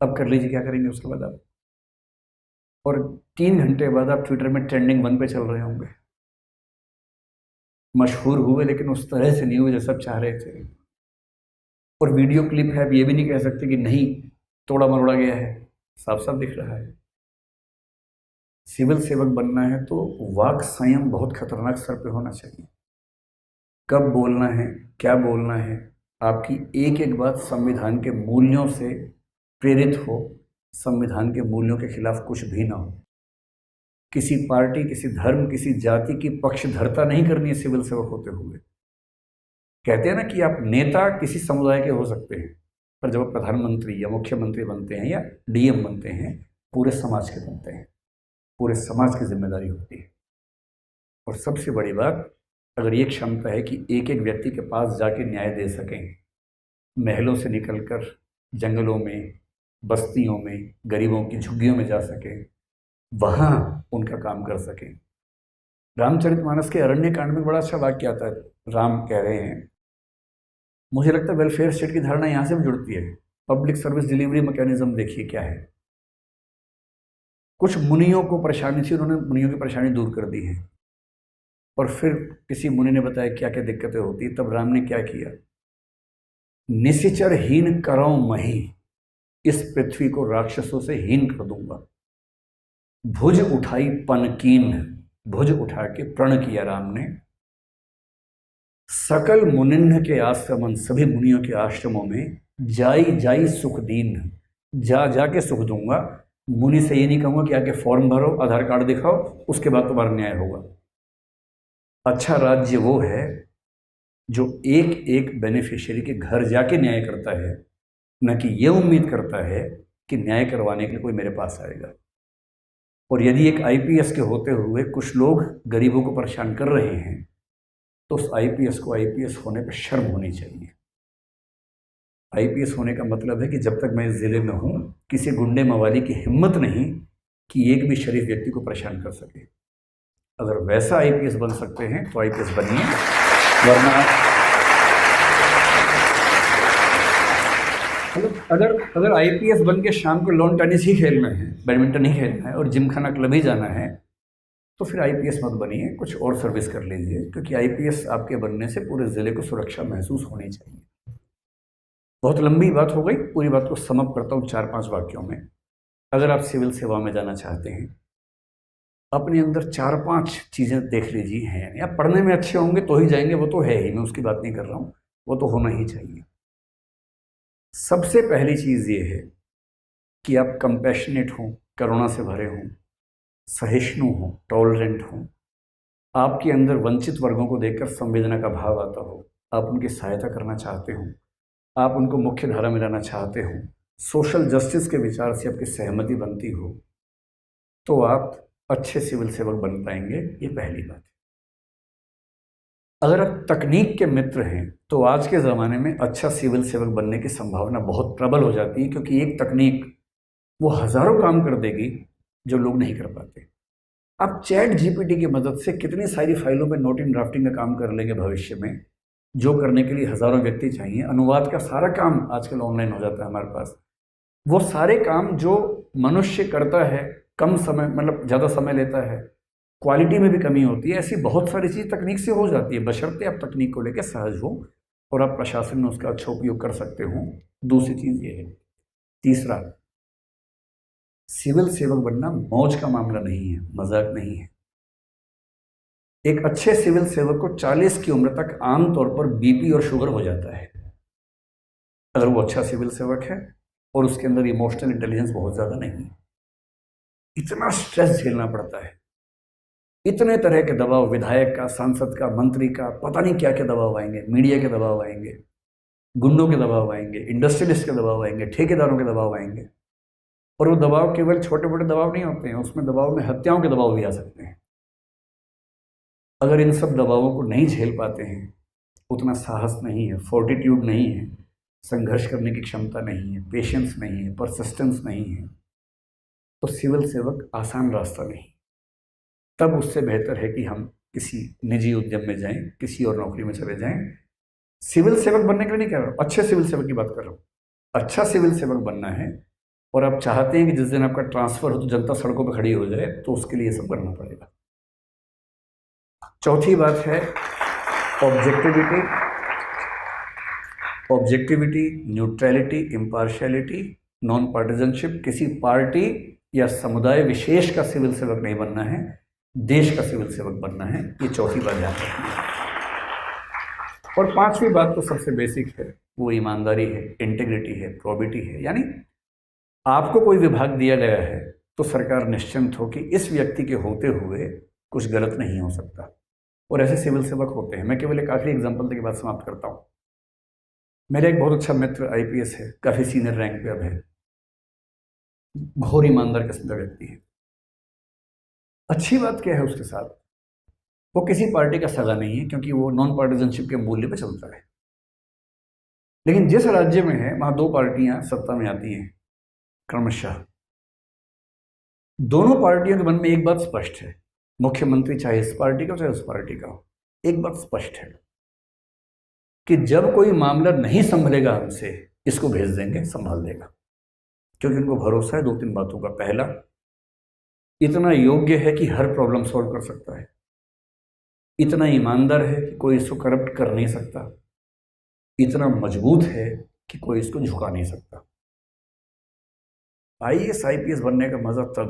S1: अब कर लीजिए क्या करेंगे उसके बाद आप, और 3 घंटे बाद आप ट्विटर में ट्रेंडिंग 1 पे चल रहे होंगे, मशहूर हुए, लेकिन उस तरह से नहीं हुए जो सब चाह रहे थे। और वीडियो क्लिप है, अब ये भी नहीं कह सकते कि नहीं तोड़ा मरोड़ा गया है, साफ साफ दिख रहा है। सिविल सेवक बनना है तो वाक संयम बहुत खतरनाक स्तर पे होना चाहिए। कब बोलना है, क्या बोलना है, आपकी एक एक बात संविधान के मूल्यों से प्रेरित हो, संविधान के मूल्यों के खिलाफ कुछ भी ना हो। किसी पार्टी, किसी धर्म, किसी जाति की पक्षधरता नहीं करनी है सिविल सेवक होते हुए। कहते हैं ना कि आप नेता किसी समुदाय के हो सकते हैं, पर जब आप प्रधानमंत्री या मुख्यमंत्री बनते हैं या डीएम बनते हैं, पूरे समाज के बनते हैं, पूरे समाज की जिम्मेदारी होती है। और सबसे बड़ी बात, अगर ये क्षमता है कि एक एक व्यक्ति के पास जाके न्याय दे सकें, महलों से निकलकर जंगलों में, बस्तियों में, गरीबों की झुग्गियों में जा सकें, वहाँ उनका काम कर सकें। रामचरितमानस के अरण्य कांड में बड़ा अच्छा वाक्य आता है। राम कह रहे हैं, मुझे लगता है वेलफेयर स्टेट की धारणा यहाँ से भी जुड़ती है। पब्लिक सर्विस डिलीवरी मैकेनिज्म देखिए क्या है। कुछ मुनियों को परेशानी थी, उन्होंने मुनियों की परेशानी दूर कर दी है, और फिर किसी मुनि ने बताया क्या क्या दिक्कतें होती, तब राम ने क्या किया, निशिचर हीन करौ मही, इस पृथ्वी को राक्षसों से हीन कर दूंगा। भुज उठाई पनकीन, भुज उठा के प्रण किया राम ने। सकल मुनिन्ह के आश्रमन, सभी मुनियों के आश्रमों में जाई जाई सुख दीन, जा जाके सुख दूंगा। मुनि से ये नहीं कहूँगा कि आके फॉर्म भरो, आधार कार्ड दिखाओ, उसके बाद तुम्हारा न्याय होगा। अच्छा राज्य वो है जो एक एक बेनिफिशियरी के घर जाके न्याय करता है, न कि ये उम्मीद करता है कि न्याय करवाने के लिए कोई मेरे पास आएगा। और यदि एक आईपीएस के होते हुए कुछ लोग गरीबों को परेशान कर रहे हैं, तो उस आईपीएस को आईपीएस होने पर शर्म होनी चाहिए। आईपीएस होने का मतलब है कि जब तक मैं इस ज़िले में हूँ, किसी गुंडे मवाली की हिम्मत नहीं कि एक भी शरीफ व्यक्ति को परेशान कर सके। अगर वैसा आईपीएस बन सकते हैं तो आईपीएस बनिए, वरना अगर आईपीएस बन के शाम को लॉन टेनिस ही खेलना है, बैडमिंटन ही खेलना है और जिमखाना क्लब ही जाना है, तो फिर आईपीएस मत बनिए, कुछ और सर्विस कर लीजिए, क्योंकि आईपीएस आपके बनने से पूरे ज़िले को सुरक्षा महसूस होनी चाहिए। बहुत लंबी बात हो गई, पूरी बात को समअप करता हूँ 4-5 वाक्यों में। अगर आप सिविल सेवा में जाना चाहते हैं, अपने अंदर 4-5 चीज़ें देख लीजिए हैं, या पढ़ने में अच्छे होंगे तो ही जाएंगे, वो तो है ही, मैं उसकी बात नहीं कर रहा हूँ, वो तो होना ही चाहिए। सबसे पहली चीज़ ये है कि आप कंपैशनेट हों, करुणा से भरे हों, सहिष्णु हों, टॉलरेंट हों, आपके अंदर वंचित वर्गों को देखकर संवेदना का भाव आता हो, आप उनकी सहायता करना चाहते हो, आप उनको मुख्य धारा में लाना चाहते हो, सोशल जस्टिस के विचार से आपकी सहमति बनती हो, तो आप अच्छे सिविल सेवक बन पाएंगे। ये पहली बात है। अगर आप तकनीक के मित्र हैं तो आज के ज़माने में अच्छा सिविल सेवक बनने की संभावना बहुत प्रबल हो जाती है, क्योंकि एक तकनीक वो हज़ारों काम कर देगी जो लोग नहीं कर पाते। आप चैट जीपीटी की मदद से कितनी सारी फाइलों में नोट इन ड्राफ्टिंग का काम कर लेंगे भविष्य में, जो करने के लिए हज़ारों व्यक्ति चाहिए। अनुवाद का सारा काम आजकल ऑनलाइन हो जाता है हमारे पास। वो सारे काम जो मनुष्य करता है कम समय, मतलब ज़्यादा समय लेता है, क्वालिटी में भी कमी होती है, ऐसी बहुत सारी चीज़ तकनीक से हो जाती है, बशर्ते आप तकनीक को लेकर सहज हो और आप प्रशासन में उसका अच्छा उपयोग कर सकते हो। दूसरी चीज़ ये है। तीसरा, सिविल सेवक बनना मौज का मामला नहीं है, मजाक नहीं है। एक अच्छे सिविल सेवक को 40 की उम्र तक आमतौर पर बीपी और शुगर हो जाता है, अगर वो अच्छा सिविल सेवक है और उसके अंदर इमोशनल इंटेलिजेंस बहुत ज़्यादा नहीं है। इतना स्ट्रेस झेलना पड़ता है, इतने तरह के दबाव, विधायक का, सांसद का, मंत्री का, पता नहीं क्या क्या दबाव आएंगे, मीडिया के दबाव आएंगे, गुंडों के दबाव आएंगे, इंडस्ट्रियलिस्ट के दबाव आएंगे, ठेकेदारों के दबाव आएंगे। और वो दबाव केवल छोटे मोटे दबाव नहीं होते हैं, उसमें दबाव में हत्याओं के दबाव भी आ सकते हैं। अगर इन सब दबावों को नहीं झेल पाते हैं, उतना साहस नहीं है, फोर्टिट्यूड नहीं है, संघर्ष करने की क्षमता नहीं है, पेशेंस नहीं है, परसिस्टेंस नहीं है, तो सिविल सेवक आसान रास्ता नहीं। तब उससे बेहतर है कि हम किसी निजी उद्यम में जाएं, किसी और नौकरी में चले जाएं। सिविल सेवक बनने के लिए नहीं कह रहा हूँ, अच्छे सिविल सेवक की बात कर रहा हूँ। अच्छा सिविल सेवक बनना है और आप चाहते हैं कि जिस दिन आपका ट्रांसफर हो तो जनता सड़कों पर खड़ी हो जाए, तो उसके लिए सब करना पड़ेगा। चौथी बात है ऑब्जेक्टिविटी, न्यूट्रलिटी, इम्पार्शियलिटी, नॉन पार्टिजनशिप। किसी पार्टी या समुदाय विशेष का सिविल सेवक नहीं बनना है, देश का सिविल सेवक बनना है। ये चौथी बात ध्यान रखनी है। और पांचवी बात तो सबसे बेसिक है, वो ईमानदारी है, इंटीग्रिटी है, प्रोबिटी है। यानी आपको कोई विभाग दिया गया है तो सरकार निश्चिंत हो कि इस व्यक्ति के होते हुए कुछ गलत नहीं हो सकता, और ऐसे सिविल सेवक होते हैं। मैं केवल एक आखिरी एग्जाम्पल के बाद समाप्त करता हूँ। मेरा एक बहुत अच्छा मित्र आईपीएस है, काफ़ी सीनियर रैंक पे अब है, घोर ईमानदार किस्म का व्यक्ति है। अच्छी बात क्या है उसके साथ, वो किसी पार्टी का सगा नहीं है, क्योंकि वो नॉन पार्टिजनशिप के मूल्य पे चलता है। लेकिन जिस राज्य में है वहाँ दो पार्टियां सत्ता में आती हैं क्रमशः। दोनों पार्टियों के मन में एक बात स्पष्ट है, मुख्यमंत्री चाहे इस पार्टी का चाहे उस पार्टी का हो, एक बात स्पष्ट है कि जब कोई मामला नहीं संभलेगा हमसे, इसको भेज देंगे, संभाल देगा। क्योंकि उनको भरोसा है 2-3 बातों का। पहला, इतना योग्य है कि हर प्रॉब्लम सॉल्व कर सकता है, इतना ईमानदार है कि कोई इसको करप्ट कर नहीं सकता, इतना मजबूत है कि कोई इसको झुका नहीं सकता। आईएएस आईपीएस बनने का मजा तब